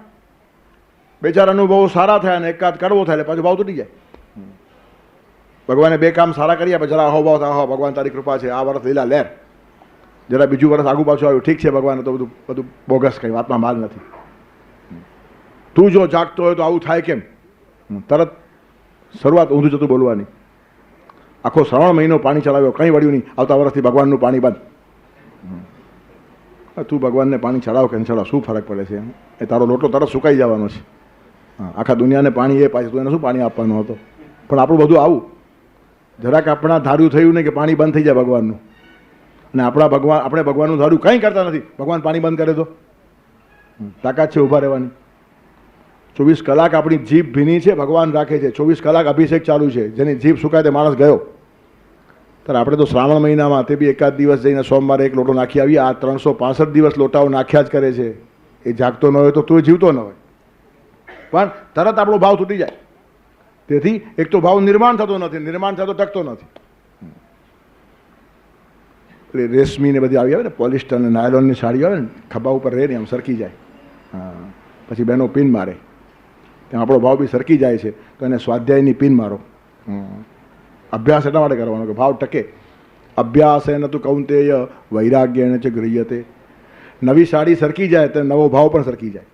Speaker 1: બે ચાર અનુભવો સારા થયા અને એકાદ કડવો થાય એટલે પાછો ભાવ તૂટી જાય. ભગવાને બે કામ સારા કરી આપે, જરા અહોભાવ થાય, ભગવાન તારી કૃપા છે, આ વર્ષ લીલા લહેર, જરા બીજું વર્ષ આગુ પાછું આવ્યું, ઠીક છે ભગવાન, તો બધું બોગસ, કંઈ વાતમાં માલ નથી. તું જો જાગતો હોય તો આવું થાય કેમ? તરત શરૂઆત ઊંધું જતું બોલવાની. આખો શ્રાવણ મહિનો પાણી ચડાવ્યો, કંઈ વળ્યું નહીં, આવતા વર્ષથી ભગવાનનું પાણી બંધ. તું ભગવાનને પાણી ચડાવ કે ચડાવ, શું ફરક પડે છે? એ તારો લોટો તરત સુકાઈ જવાનો છે. આખા દુનિયાને પાણી એ પાછું, તું એને શું પાણી આપવાનું હતો? પણ આપણું બધું આવું, જરાક આપણા ધાર્યું થયું નહીં કે પાણી બંધ થઈ જાય ભગવાનનું, અને આપણે ભગવાનનું ધાર્યું કંઈ કરતા નથી, ભગવાન પાણી બંધ કરે તો તાકાત છે ઊભા રહેવાની? 24 કલાક આપણી જીભ ભીની છે, ભગવાન રાખે છે. 24 કલાક અભિષેક ચાલુ છે. જેની જીભ સુકાય તે માણસ ગયો. ત્યારે આપણે તો શ્રાવણ મહિનામાં તે બી એકાદ દિવસ જઈને સોમવારે એક લોટો નાખી આવીએ. આ 365 દિવસ લોટાઓ નાખ્યા જ કરે છે. એ જાગતો ન હોય તો તું જીવતો ન હોય, પણ તરત આપણો ભાવ તૂટી જાય. તેથી એક તો ભાવ નિર્માણ થતો નથી, નિર્માણ થતો ટકતો નથી. રેશમી ને બધી આવી આવે ને, પોલિસ્ટર અને નાયલોનની સાડીઓ આવે ને, ખભા ઉપર રહે ને આમ સરકી જાય. પછી બહેનો પિન મારે, ત્યાં આપણો ભાવ બી સરકી જાય છે. તો એને સ્વાધ્યાયની પિન મારો. અભ્યાસ એટલા માટે કરવાનો કે ભાવ ટકે. અભ્યાસ એને તું કૌંતેય વૈરાગ્ય એને છે ગૃહ્યતે. નવી સાડી સરકી જાય તો નવો ભાવ પણ સરકી જાય.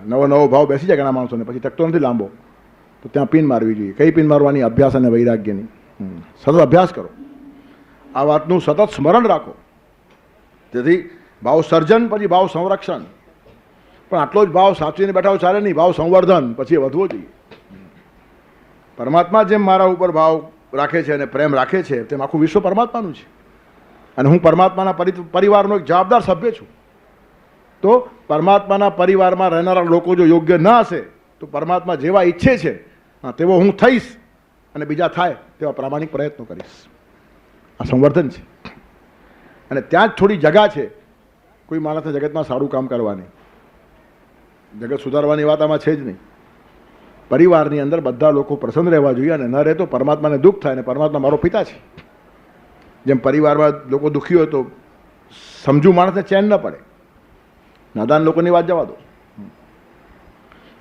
Speaker 1: નવો ભાવ બેસી જાય ઘણા માણસોને, પછી ટકતો નથી લાંબો. તો ત્યાં પિન મારવી જોઈએ. કઈ પિન મારવાની? અભ્યાસ અને વૈરાગ્યની. સતત અભ્યાસ કરો, આ વાતનું સતત સ્મરણ રાખો. તેથી ભાવ સર્જન પછી ભાવ સંરક્ષણ. પણ આટલો જ ભાવ સાચવીને બેઠા ચાલે નહીં, ભાવ સંવર્ધન પછી વધવો જોઈએ. પરમાત્મા જેમ મારા ઉપર ભાવ રાખે છે અને પ્રેમ રાખે છે, તેમ આખું વિશ્વ પરમાત્માનું છે અને હું પરમાત્માના પરિવારનો એક જવાબદાર સભ્ય છું. તો પરમાત્માના પરિવારમાં રહેનારા લોકો જો યોગ્ય ન હશે તો પરમાત્મા જેવા ઈચ્છે છે તેવો હું થઈશ અને બીજા થાય તેવા પ્રામાણિક પ્રયત્નો કરીશ. આ સંવર્ધન છે. અને ત્યાં જ થોડી જગા છે કોઈ માણસને જગતમાં સારું કામ કરવાની. જગત સુધારવાની વાત આમાં છે જ નહીં. પરિવારની અંદર બધા લોકો પ્રસન્ન રહેવા જોઈએ, અને ન રહે તો પરમાત્માને દુઃખ થાય, અને પરમાત્મા મારો પિતા છે. જેમ પરિવારમાં લોકો દુઃખી હોય તો સમજુ માણસને ચેન ન પડે. નાદાન લોકોની વાત જવા દો.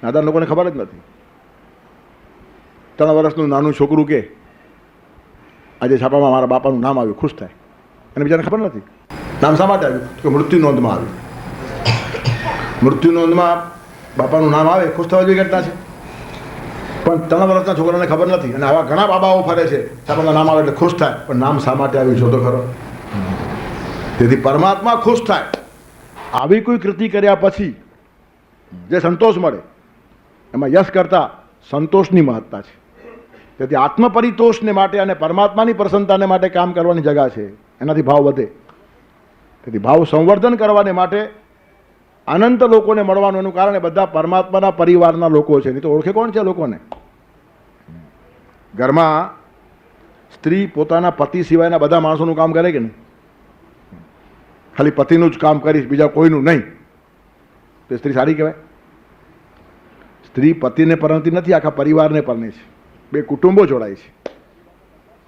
Speaker 1: નાદાન લોકોને ખબર જ નથી. 3 વર્ષનું નાનું છોકરું કે આજે છાપામાં મારા બાપાનું નામ આવ્યું, ખુશ થાય. એને બીજાને ખબર નથી નામ શા માટે આવ્યું, કે મૃત્યુ નોંધમાં આવ્યું. મૃત્યુ નોંધમાં બાપાનું નામ આવે, ખુશ થવા જેવી ઘટના છે. પણ 3 વર્ષના છોકરાને ખબર નથી. અને આવા ઘણા બાબાઓ ફરે છે, છાપામાં નામ આવે એટલે ખુશ થાય, પણ નામ શા માટે આવ્યું છો તો ખરો. તેથી પરમાત્મા ખુશ થાય. આવી કોઈ કૃતિ કર્યા પછી જે સંતોષ મળે એમાં યશ કરતાં સંતોષની મહત્તા છે. તેથી આત્મપરિતોષને માટે અને પરમાત્માની પ્રસન્નતાને માટે કામ કરવાની જગા છે, એનાથી ભાવ વધે. તેથી ભાવ સંવર્ધન કરવાને માટે અનંત લોકોને મળવાનું એનું કારણ બધા પરમાત્માના પરિવારના લોકો છે. નહીં તો ઓળખે કોણ છે લોકોને? ઘરમાં સ્ત્રી પોતાના પતિ સિવાયના બધા માણસોનું કામ કરે કે નહીં? ખાલી પતિનું જ કામ કરીશ, બીજા કોઈનું નહીં, તો સ્ત્રી સારી કહેવાય? સ્ત્રી પતિને પરણતી નથી, આખા પરિવારને પરણે છે. 2 કુટુંબો જોડાય છે.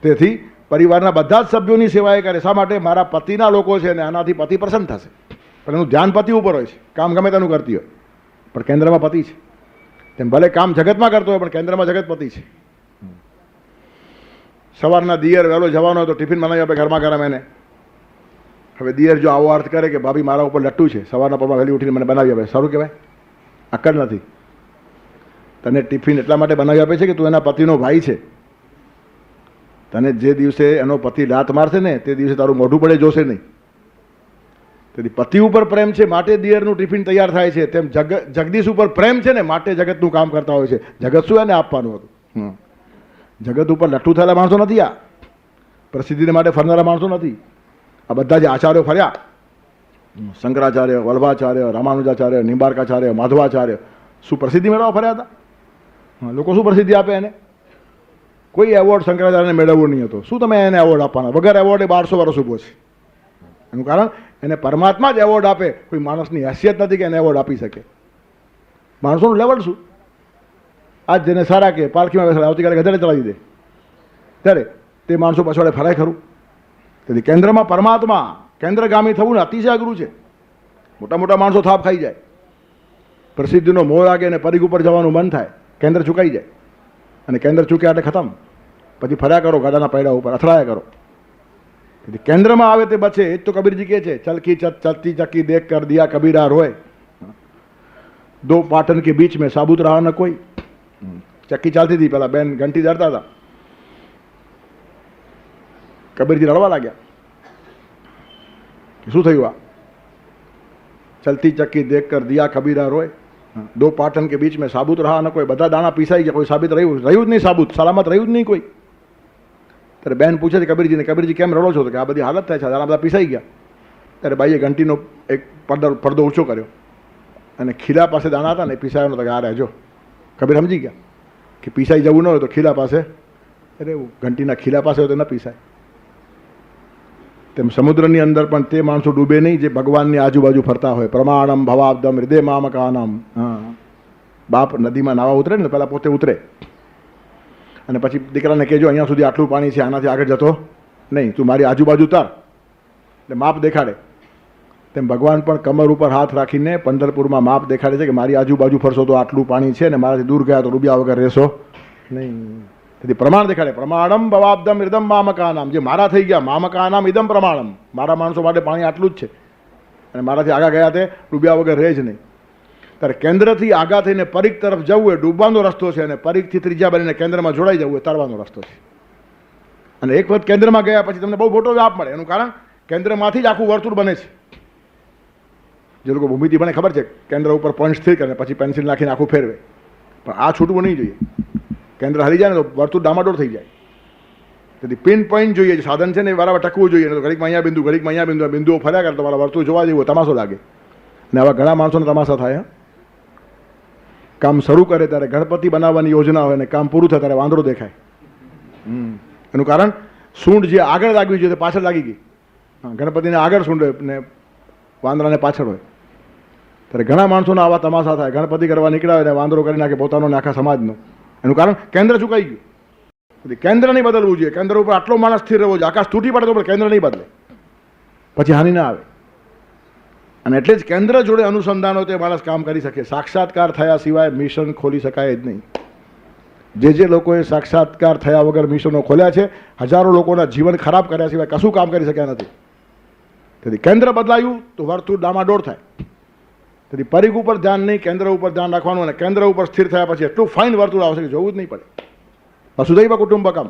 Speaker 1: તેથી પરિવારના બધા જ સભ્યોની સેવા એ કરે. શા માટે? મારા પતિના લોકો છે ને આનાથી પતિ પ્રસન્ન થશે. પણ એનું ધ્યાન પતિ ઉપર હોય છે. કામ ગમે તેનું કરતી હોય, પણ કેન્દ્રમાં પતિ છે. તેમ ભલે કામ જગતમાં કરતો હોય, પણ કેન્દ્રમાં જગત પતિ છે. સવારના દિયર વહેલો જવાનો હોય તો ટિફિન બનાવી આપે ગરમા ગરમ એને. હવે દિયર જો આવો અર્થ કરે કે ભાભી મારા ઉપર લટ્ટુ છે, સવારના પરમાં વહેલી ઉઠીને મને બનાવી આપે, સારું કહેવાય? અક્કલ નથી. તને ટિફિન એટલા માટે બનાવી આપે છે કે તું એના પતિનો ભાઈ છે. તને જે દિવસે એનો પતિ લાત મારશે ને તે દિવસે તારું મોઢું પડે જોશે નહીં. તેથી પતિ ઉપર પ્રેમ છે માટે દિયરનું ટિફિન તૈયાર થાય છે. તેમ જગદીશ ઉપર પ્રેમ છે ને માટે જગતનું કામ કરતા હોય છે. જગત શું એને આપવાનું હતું? જગત ઉપર લટ્ટુ થયેલા માણસો નથી. આ પ્રસિદ્ધિને માટે ફરનારા માણસો નથી. આ બધા જે આચાર્યો ફર્યા, શંકરાચાર્ય, વલ્ભાચાર્ય, રામાનુજાચાર્ય, નિંબાર્કાચાર્ય, માધવાચાર્ય, શું પ્રસિદ્ધિ મેળવવા ફર્યા હતા? લોકો શું પ્રસિદ્ધિ આપે એને? કોઈ એવોર્ડ શંકરાચાર્યને મેળવવો નહીં હતો. શું તમે એને એવોર્ડ આપવાના? વગર એવોર્ડ 1200 વર્ષ ઊભો છે. એનું કારણ એને પરમાત્મા જ એવોર્ડ આપે. કોઈ માણસની હેસિયત નથી કે એને એવોર્ડ આપી શકે. માણસોનું લેવલ શું? આજ જેને સારા કે પાલખીમાં બેસાડે, આવતીકાલે ગધેડે ચડાવી દે, ત્યારે તે માણસો પછવાડે ફરાય ખરું? તેથી કેન્દ્રમાં પરમાત્મા, કેન્દ્રગામી થવું ને અતિશય અઘરું છે. મોટા મોટા માણસો થાપ ખાઈ જાય, પ્રસિદ્ધિનો મોહ લાગે અને પરીગ ઉપર જવાનું મન થાય, કેન્દ્ર ચૂકાઈ જાય. અને કેન્દ્ર ચૂક્યા એટલે ખતમ. પછી ફર્યા કરો ગાડાના પૈડા ઉપર, અથડાયા કરો. તેથી કેન્દ્રમાં આવે તે બચે. એ જ તો કબીરજી કહે છે, ચલકી ચલતી ચક્કી દેખ કર દિયા કબીરા રોય, 2 પાટન કે બીચ में સાબુત रहा न कोई. ચક્કી ચાલતી હતી, પેલા બેન ઘંટી ધરતા હતા, કબીરજી રડવા લાગ્યા. શું થયું? આ ચલતી ચક્કી દેખ કર દિયા કબીરા રોય, 2 પાટન કે બીચ में સાબુત रहा न कोई. બધા દાણા પીસાઈ ગયા, કોઈ સાબિત રહ્યું જ નહીં, સાબુત સલામત રહ્યું જ નહીં કોઈ. ત્યારે બેન પૂછે છે કબીરજીને, કબીરજી કેમ રડો છો? તો કે આ બધી હાલત થાય છે, દાણા બધા પીસાઈ ગયા. ત્યારે બાઈએ ઘંટીનો એક પડદો ઊંચો કર્યો અને ખીલા પાસે દાણા હતા ને પીસાયો નતો કે આ રહેજો. કબીર સમજી ગયા કે પીસાઈ જવું ન હોય તો ખીલા પાસે રહેવું. ઘંટીના ખીલા પાસે હોય તો ન પીસાય. તેમ સમુદ્રની અંદર પણ તે માણસો ડૂબે નહીં જે ભગવાનની આજુબાજુ ફરતા હોય. પ્રમાણમ ભવાબ્દમ હૃદય મામકાનમ. હા, બાપ નદીમાં નાવા ઉતરે ને પહેલાં પોતે ઉતરે અને પછી દીકરાને કહેજો અહીંયા સુધી આટલું પાણી છે, આનાથી આગળ જતો નહીં, તું મારી આજુબાજુ તર, એટલે માપ દેખાડે. તેમ ભગવાન પણ કમર ઉપર હાથ રાખીને પંઢરપુરમાં માપ દેખાડે છે કે મારી આજુબાજુ ફરશો તો આટલું પાણી છે ને મારાથી દૂર ગયા તો ડૂબ્યા વગર રહેશો નહીં. તેથી પ્રમાણ દેખાડે. પ્રમાણમ ભવાબ્દમ ઇદમ મામકાનામ. જે મારા થઈ ગયા, મામકાનામ ઇદમ પ્રમાણમ, મારા માણસો માટે પાણી આટલું જ છે અને મારાથી આગળ ગયા તે ડૂબ્યા વગર રહે જ નહીં. ત્યારે કેન્દ્રથી આગા થઈને પરીખ તરફ જવું એ ડૂબવાનો રસ્તો છે, અને પરીખથી ત્રીજા બનીને કેન્દ્રમાં જોડાઈ જવું એ તરવાનો રસ્તો છે. અને એક વખત કેન્દ્રમાં ગયા પછી તમને બહુ મોટો વ્યાપ મળે. એનું કારણ કેન્દ્રમાંથી જ આખું વર્તુળ બને છે. જે લોકો ભૂમિતિ બને ખબર છે, કેન્દ્ર ઉપર પોઈન્ટ સ્થિર કરે પછી પેન્સિલ નાખીને આખું ફેરવે. પણ આ છૂટવું નહીં જોઈએ. કેન્દ્ર હરી જાય ને તો વર્તુળ ડામાડોળ થઈ જાય. તેથી પિન પોઈન્ટ જોઈએ. સાધન છે ને એ બરાબર ટકવું જોઈએ. તો ઘડીકમાં અહીંયા બિંદુ, ઘડીકમાં અહીંયા બિંદુ, બિંદુઓ ફર્યા કરે તો મારા વર્તુળ જોવા જેવું તમાશો લાગે. અને આવા ઘણા માણસોને તમાશા થાય. કામ શરૂ કરે ત્યારે ગણપતિ બનાવવાની યોજના હોય ને કામ પૂરું થાય ત્યારે વાંદરો દેખાય. એનું કારણ સૂંઢ જે આગળ લાગવી જોઈએ તે પાછળ લાગી ગઈ. હા, ગણપતિને આગળ સૂંઢ હોય ને વાંદરાને પાછળ હોય. ત્યારે ઘણા માણસોના આવા તમાશા થાય. ગણપતિ કરવા નીકળ્યા હોય ને વાંદરો કરી નાખે પોતાનો ને આખા સમાજનો. એનું કારણ કેન્દ્ર ચૂકાઈ ગયું. કેન્દ્ર નહીં બદલવું જોઈએ. કેન્દ્ર ઉપર આટલો માણસ સ્થિર રહેવો જોઈએ. આકાશ તૂટી પડે તો પણ કેન્દ્ર નહીં બદલે, પછી હાનિ ના આવે. અને એટલે જ કેન્દ્ર જોડે અનુસંધાન હોય તે માણસ કામ કરી શકે. સાક્ષાત્કાર થયા સિવાય મિશન ખોલી શકાય જ નહીં. જે લોકોએ સાક્ષાત્કાર થયા વગર મિશનો ખોલ્યા છે, હજારો લોકોના જીવન ખરાબ કર્યા સિવાય કશું કામ કરી શક્યા નથી. તેથી કેન્દ્ર બદલાયું તો વર્તુળ ડામાડોળ થાય. તેથી પરિઘ ઉપર ધ્યાન નહીં, કેન્દ્ર ઉપર ધ્યાન રાખવાનું. અને કેન્દ્ર ઉપર સ્થિર થયા પછી એટલું ફાઇન વર્તુળ આવશે કે જોવું જ નહીં પડે. વસુધૈવ કુટુંબકમ.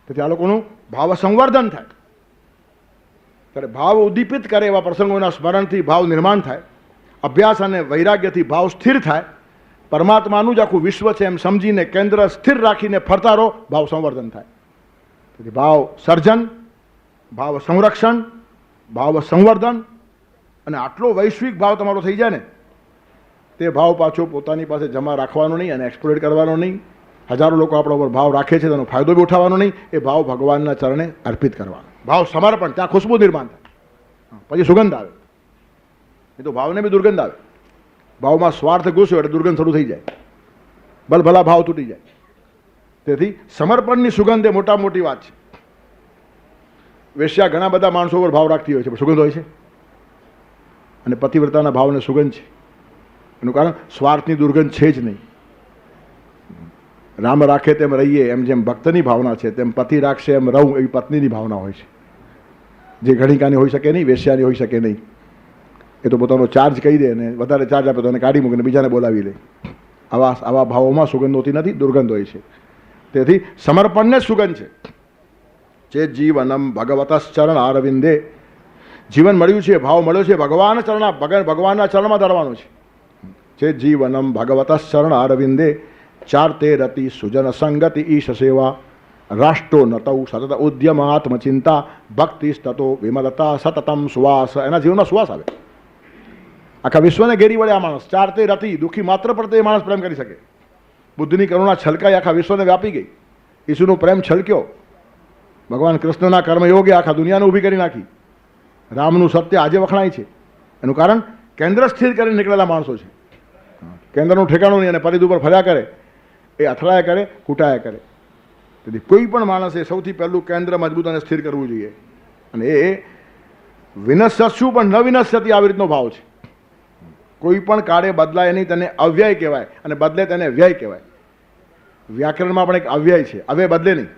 Speaker 1: તેથી આ લોકોનું ભાવ સંવર્ધન થાય. ત્યારે ભાવ ઉદ્દીપિત કરે એવા પ્રસંગોના સ્મરણથી ભાવ નિર્માણ થાય. અભ્યાસ અને વૈરાગ્યથી ભાવ સ્થિર થાય. પરમાત્માનું જ આખું વિશ્વ છે એમ સમજીને કેન્દ્ર સ્થિર રાખીને ફરતા રહો, ભાવ સંવર્ધન થાય. તેથી ભાવ સર્જન, ભાવ સંરક્ષણ, ભાવ સંવર્ધન અને આટલો વૈશ્વિક ભાવ તમારો થઈ જાય ને, તે ભાવ પાછો પોતાની પાસે જમા રાખવાનો નહીં અને એક્સપ્લોઇટ કરવાનો નહીં. હજારો લોકો આપણા ઉપર ભાવ રાખે છે, તેનો ફાયદો બી ઉઠાવવાનો નહીં. એ ભાવ ભગવાનના ચરણે અર્પિત કરવાનો. ભાવ સમર્પણ, ત્યાં ખુશ્બુ નિર્માણ થાય, પછી સુગંધ આવે. એ તો ભાવને બી દુર્ગંધ આવે. ભાવમાં સ્વાર્થ ઘૂસ્યો એટલે દુર્ગંધ શરૂ થઈ જાય, ભલભલા ભાવ તૂટી જાય. તેથી સમર્પણની સુગંધ એ મોટા મોટી વાત છે. વેશ્યા ઘણા બધા માણસો પર ભાવ રાખતી હોય છે, પણ સુગંધ હોય છે. અને પતિવ્રતાના ભાવને સુગંધ છે. એનું કારણ સ્વાર્થની દુર્ગંધ છે જ નહીં. રામ રાખે તેમ રહીએ, એમ જેમ ભક્તની ભાવના છે, તેમ પતિ રાખશે એમ રહું એવી પત્નીની ભાવના હોય છે. જે ગણિકાની હોઈ શકે નહીં, વેશ્યાની હોઈ શકે નહીં. એ તો પોતાનો ચાર્જ કહી દે અને વધારે ચાર્જ આપે તો એને કાઢી મૂકીને બીજાને બોલાવી લે. આવા ભાવોમાં સુગંધ હોતી નથી, દુર્ગંધ હોય છે. તેથી સમર્પણને જ સુગંધ છે. જે જીવનમ ભગવતશ્ચરણ અરવિંદે. જીવન મળ્યું છે, ભાવ મળ્યો છે, ભગવાનના ચરણમાં ધરવાનું છે. જે જીવનમ ભગવતશ્ચરણ અરવિંદે. ચારતે રતિ સુજન સંગતિ ઈશ સેવા. રાષ્ટ્રો નતૌ સતત ઉદ્યમ આત્મચિંતા. ભક્તિ સ્તતો વિમલતા સતતમ સુવાસ. એના જીવનમાં સુવાસ આવે. આખા વિશ્વને ઘેરી વળે આ માણસ. ચારતે રતિ, દુઃખી માત્ર પર તે માણસ પ્રેમ કરી શકે. બુદ્ધની કરુણા છલકાઈ આખા વિશ્વને વ્યાપી ગઈ. ઈસુનો પ્રેમ છલક્યો. ભગવાન કૃષ્ણના કર્મયોગે આખા દુનિયાને ઊભી કરી નાખી. રામનું સત્ય આજે વખણાય છે. એનું કારણ કેન્દ્ર સ્થિર કરીને નીકળેલા માણસો છે. કેન્દ્રનું ઠેકાણું નહીં અને પરિધ ઉપર ફર્યા કરે, એ અથડાયા કરે, કૂટાયા કરે. તેથી કોઈ પણ માણસે સૌથી પહેલું કેન્દ્ર મજબૂત અને સ્થિર કરવું જોઈએ. અને એ વિનશ્યશું પણ ન વિનશ્યતી આવી રીતનો ભાવ છે. કોઈ પણ કાળે બદલાય નહીં, તેને અવ્યય કહેવાય, અને બદલે તેને વ્યય કહેવાય. વ્યાકરણમાં પણ એક અવ્યય છે, હવે બદલે નહીં.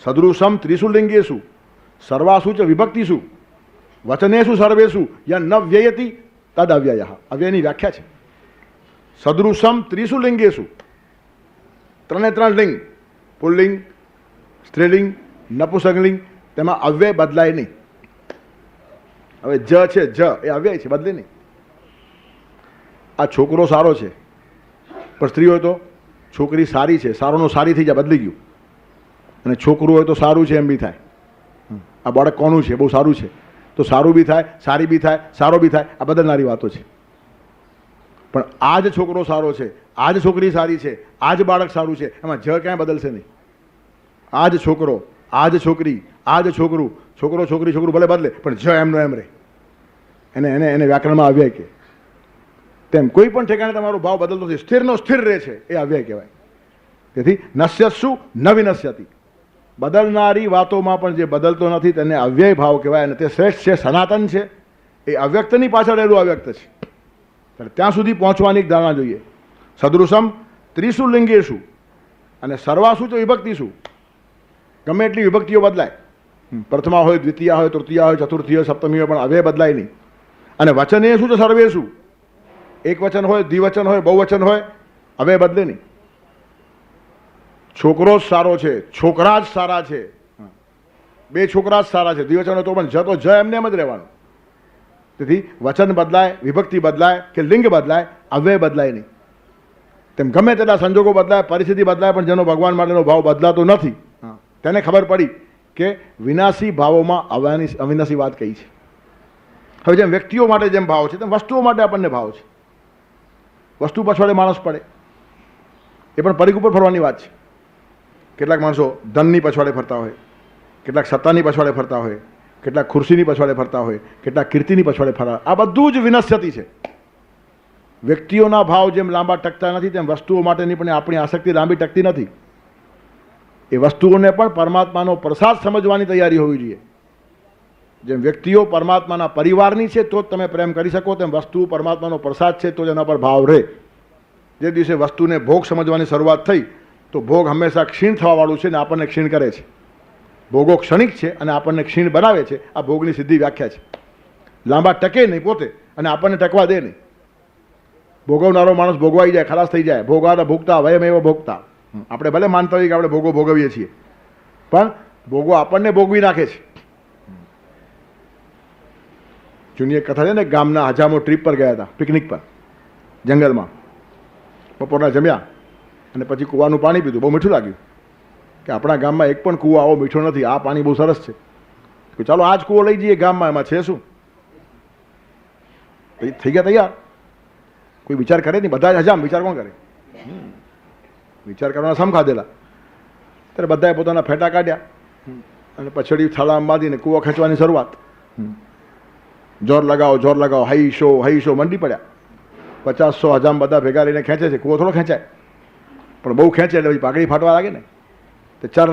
Speaker 1: સદૃશમ ત્રિશુલિંગેશુ સર્વાસુ ચ વિભક્તિશુ વચનેશુ સર્વેશુ ય ન વ્યયતી તદ અવ્યય. અવ્યયની વ્યાખ્યા છે. સદૃશમ ત્રિશુલિંગેશુ, ત્રણે ત્રણ લિંગ, પુલ્લિંગ, સ્ત્રીલિંગ, નપુસંગલિંગ, તેમાં અવ્યય બદલાય નહીં. હવે જ છે, જ એ અવ્યય છે, બદલે નહીં. આ છોકરો સારો છે, પણ સ્ત્રી હોય તો છોકરી સારી છે, સારોનો સારી થઈ જાય, બદલી ગયું. અને છોકરું હોય તો સારું છે એમ બી થાય. આ બાળક કોનું છે, બહુ સારું છે, તો સારું બી થાય, સારી બી થાય, સારો બી થાય. આ બદલનારી વાતો છે. પણ આ જ છોકરો સારો છે, આ જ છોકરી સારી છે, આ જ બાળક સારું છે, એમાં જ ક્યાંય બદલશે નહીં. આ જ છોકરો, આ જ છોકરી, આ જ છોકરું, છોકરો છોકરી છોકરું ભલે બદલે, પણ જ એમનો એમ રહે. એને વ્યાકરણમાં અવ્યય કે. તેમ કોઈ પણ ઠેકાણે તમારો ભાવ બદલતો નથી, સ્થિરનો સ્થિર રહે છે, એ અવ્યય કહેવાય. તેથી નશ્યત્સુ ન વિનશ્યતિ. બદલનારી વાતોમાં પણ જે બદલતો નથી તેને અવ્યય ભાવ કહેવાય. અને તે શ્રેષ્ઠ છે, સનાતન છે. એ અવ્યક્તની પાછળ રહેલું અવ્યક્ત છે. ત્યાં સુધી પહોંચવાની એક ધારણા જોઈએ. સદૃશમ ત્રિશુ લિંગેશુ અને સર્વાસુ તો વિભક્તિશું. ગમે એટલી વિભક્તિઓ બદલાય, પ્રથમા હોય, દ્વિતીય હોય, તૃતીય હોય, ચતુર્થી હોય, સપ્તમી હોય, પણ અવ્યય બદલાય નહીં. અને વચનેશુ તો સર્વેશુ. એક વચન હોય, દ્વિવચન હોય, બહુવચન હોય, અવ્યય બદલે નહીં. છોકરો જ સારો છે, છોકરા જ સારા છે, બે છોકરા જ સારા છે, દ્વિવચન હોય તો પણ જ તો જ એમને એમ જ રહેવાનું. તેથી વચન બદલાય, વિભક્તિ બદલાય કે લિંગ બદલાય, અવ્યય બદલાય નહીં. તેમ ગમે તેટલા સંજોગો બદલાય, પરિસ્થિતિ બદલાય, પણ જેનો ભગવાન માટેનો ભાવ બદલાતો નથી, તેને ખબર પડી કે વિનાશી ભાવોમાં અવિનાશી વાત કહી છે. હવે જેમ વ્યક્તિઓ માટે જેમ ભાવ છે, તેમ વસ્તુઓ માટે આપણને ભાવ છે. વસ્તુ પછવાડે માણસ પડે, એ પણ પરિઘ ઉપર ફરવાની વાત છે. કેટલાક માણસો ધનની પછવાડે ફરતા હોય, કેટલાક સત્તાની પછવાડે ફરતા હોય, કેટલાક ખુરશીની પછવાડે ફરતા હોય, કેટલાક કીર્તિની પછવાડે ફરતા, આ બધું જ વિનશ્યતિ છે. વ્યક્તિઓના ભાવ જેમ લાંબા ટકતા નથી તેમ વસ્તુઓ માટેની પણ આપણી આસક્તિ લાંબી ટકતી નથી. એ વસ્તુઓને પણ પરમાત્માનો પ્રસાદ સમજવાની તૈયારી હોવી જોઈએ. જેમ વ્યક્તિઓ પરમાત્માના પરિવારની છે તો જ તમે પ્રેમ કરી શકો, તેમ વસ્તુ પરમાત્માનો પ્રસાદ છે તો જ એના પર ભાવ રહે. જે દિવસે વસ્તુને ભોગ સમજવાની શરૂઆત થઈ તો ભોગ હંમેશા ક્ષીણ થવાવાળું છે ને આપણને ક્ષીણ કરે છે. ભોગો ક્ષણિક છે અને આપણને ક્ષીણ બનાવે છે. આ ભોગની સીધી વ્યાખ્યા છે. લાંબા ટકે નહીં પોતે અને આપણને ટકવા દે નહીં. ભોગવનારો માણસ ભોગવાઈ જાય, ખલાસ થઈ જાય. ભોગવાના ભોગતા વયમેવ ભોગતા. આપણે ભલે માનતા હોઈએ કે આપણે ભોગો ભોગવીએ છીએ, પણ ભોગો આપણને ભોગવી નાખે છે. જૂની એક કથા છે ને, ગામના હજામો ટ્રીપ પર ગયા હતા, પિકનિક પર, જંગલમાં. બપોરના જમ્યા અને પછી કૂવાનું પાણી પીધું. બહુ મીઠું લાગ્યું કે આપણા ગામમાં એક પણ કૂવો આવો મીઠો નથી, આ પાણી બહુ સરસ છે. તો ચાલો આ જ કૂવો લઈ જઈએ ગામમાં, એમાં છે શું. થઈ ગયા તૈયાર. કોઈ વિચાર કરે નહીં, બધા જ હજામ. વિચાર કોણ કરે? વિચાર કરવાના સમ ખાધેલા. ત્યારે બધાએ પોતાના ફેટા કાઢ્યા અને પછડી થાળામાં બાંધીને કૂવો ખેંચવાની શરૂઆત. જોર લગાવો, જોર લગાવો, હઈ શો મંડી પડ્યા. 50-100 હજામ બધા ભેગા રહીને ખેંચે છે. કૂવો થોડો ખેંચાય, પણ બહુ ખેંચે એટલે પછી પાઘડી ફાટવા લાગે ને. તો ચર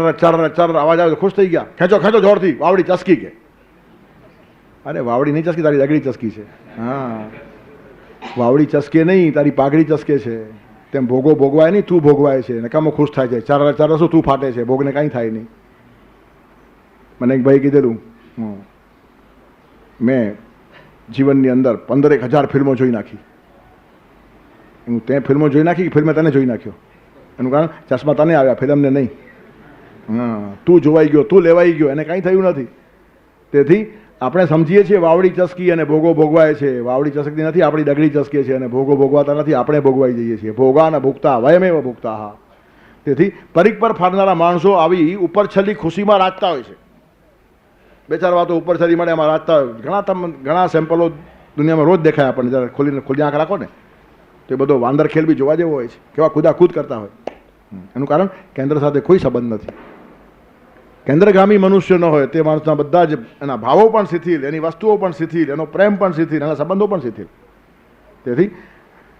Speaker 1: અવાજ આવે તો ખુશ થઈ ગયા. ખેંચો ખેંચો જોરથી. વાવડી ચસકી કે, અરે વાવડી નહીં ચસકી, તારી દગડી ચસકી છે. હા, વાવડી ચસકે નહીં, તારી પાઘડી ચસકે છે. તેમ ભોગો ભોગવાય નહીં, તું ભોગવાય છે. નકામો ખુશ થાય છે. ચાર શું તું ફાટે છે, ભોગને કાંઈ થાય નહીં. મને એક ભાઈ કીધેલું, મેં જીવનની અંદર 15,000 ફિલ્મો જોઈ નાખી. હું તે ફિલ્મો જોઈ નાખી કે ફિલ્મે તને જોઈ નાખ્યો? એનું કારણ ચશ્મા તને આવ્યા, ફિલ્મને નહીં. હા, તું જોવાઈ ગયો, તું લેવાઈ ગયો, એને કાંઈ થયું નથી. તેથી આપણે સમજીએ છીએ વાવડી ચસકી અને ભોગો ભોગવાય છે. વાવડી ચસકતી નથી, આપણી દગડી ચસકે છે. અને ભોગો ભોગવાતા નથી, આપણે ભોગવાઈ જઈએ છીએ. ભોગાના ભોગતા વયમેવ ભોગતા. હા, તેથી પરીખ પર ફાડનારા માણસો આવી ઉપર છેલ્લી ખુશીમાં રાજતા હોય છે. બે ચાર વાતો ઉપર છેલ્લી મળે એમાં રાજતા હોય. ઘણા સેમ્પલો દુનિયામાં રોજ દેખાય આપણને. જ્યારે ખુલ્લી આંખ રાખો ને તો એ બધો વાંદર ખેલ બી જોવા જેવો હોય છે. કેવા કૂદાકૂદ કરતા હોય. એનું કારણ કેન્દ્ર સાથે કોઈ સંબંધ નથી. કેન્દ્રગામી મનુષ્ય ન હોય તે માણસના બધા જ એના ભાવો પણ શિથિલ, એની વસ્તુઓ પણ શિથિલ, એનો પ્રેમ પણ શિથિલ, એના સંબંધો પણ શિથિલ. તેથી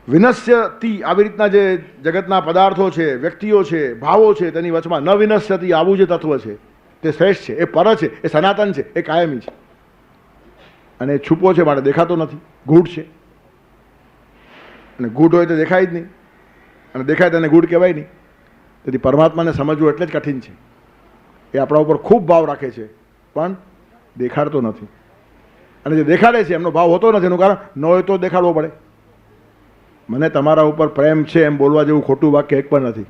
Speaker 1: વિનશ્યતિ, આવી રીતના જે જગતના પદાર્થો છે, વ્યક્તિઓ છે, ભાવો છે, તેની વચમાં ન વિનશ્યતિ આવું જે તત્વ છે તે શ્રેષ્ઠ છે, એ પર છે, એ સનાતન છે, એ કાયમી છે. અને એ છુપો છે માટે દેખાતો નથી, ગૂઢ છે. અને ગૂઢ હોય તો દેખાય જ નહીં, અને દેખાય તેને ગૂઢ કહેવાય નહીં. તેથી પરમાત્માને સમજવું એટલે જ કઠિન છે. એ આપણા ઉપર ખૂબ ભાવ રાખે છે પણ દેખાડતો નથી. અને જે દેખાડે છે એમનો ભાવ હોતો નથી. એનું કારણ ન હોય તો દેખાડવો પડે. મને તમારા ઉપર પ્રેમ છે એમ બોલવા જેવું ખોટું વાક્ય એક પણ નથી.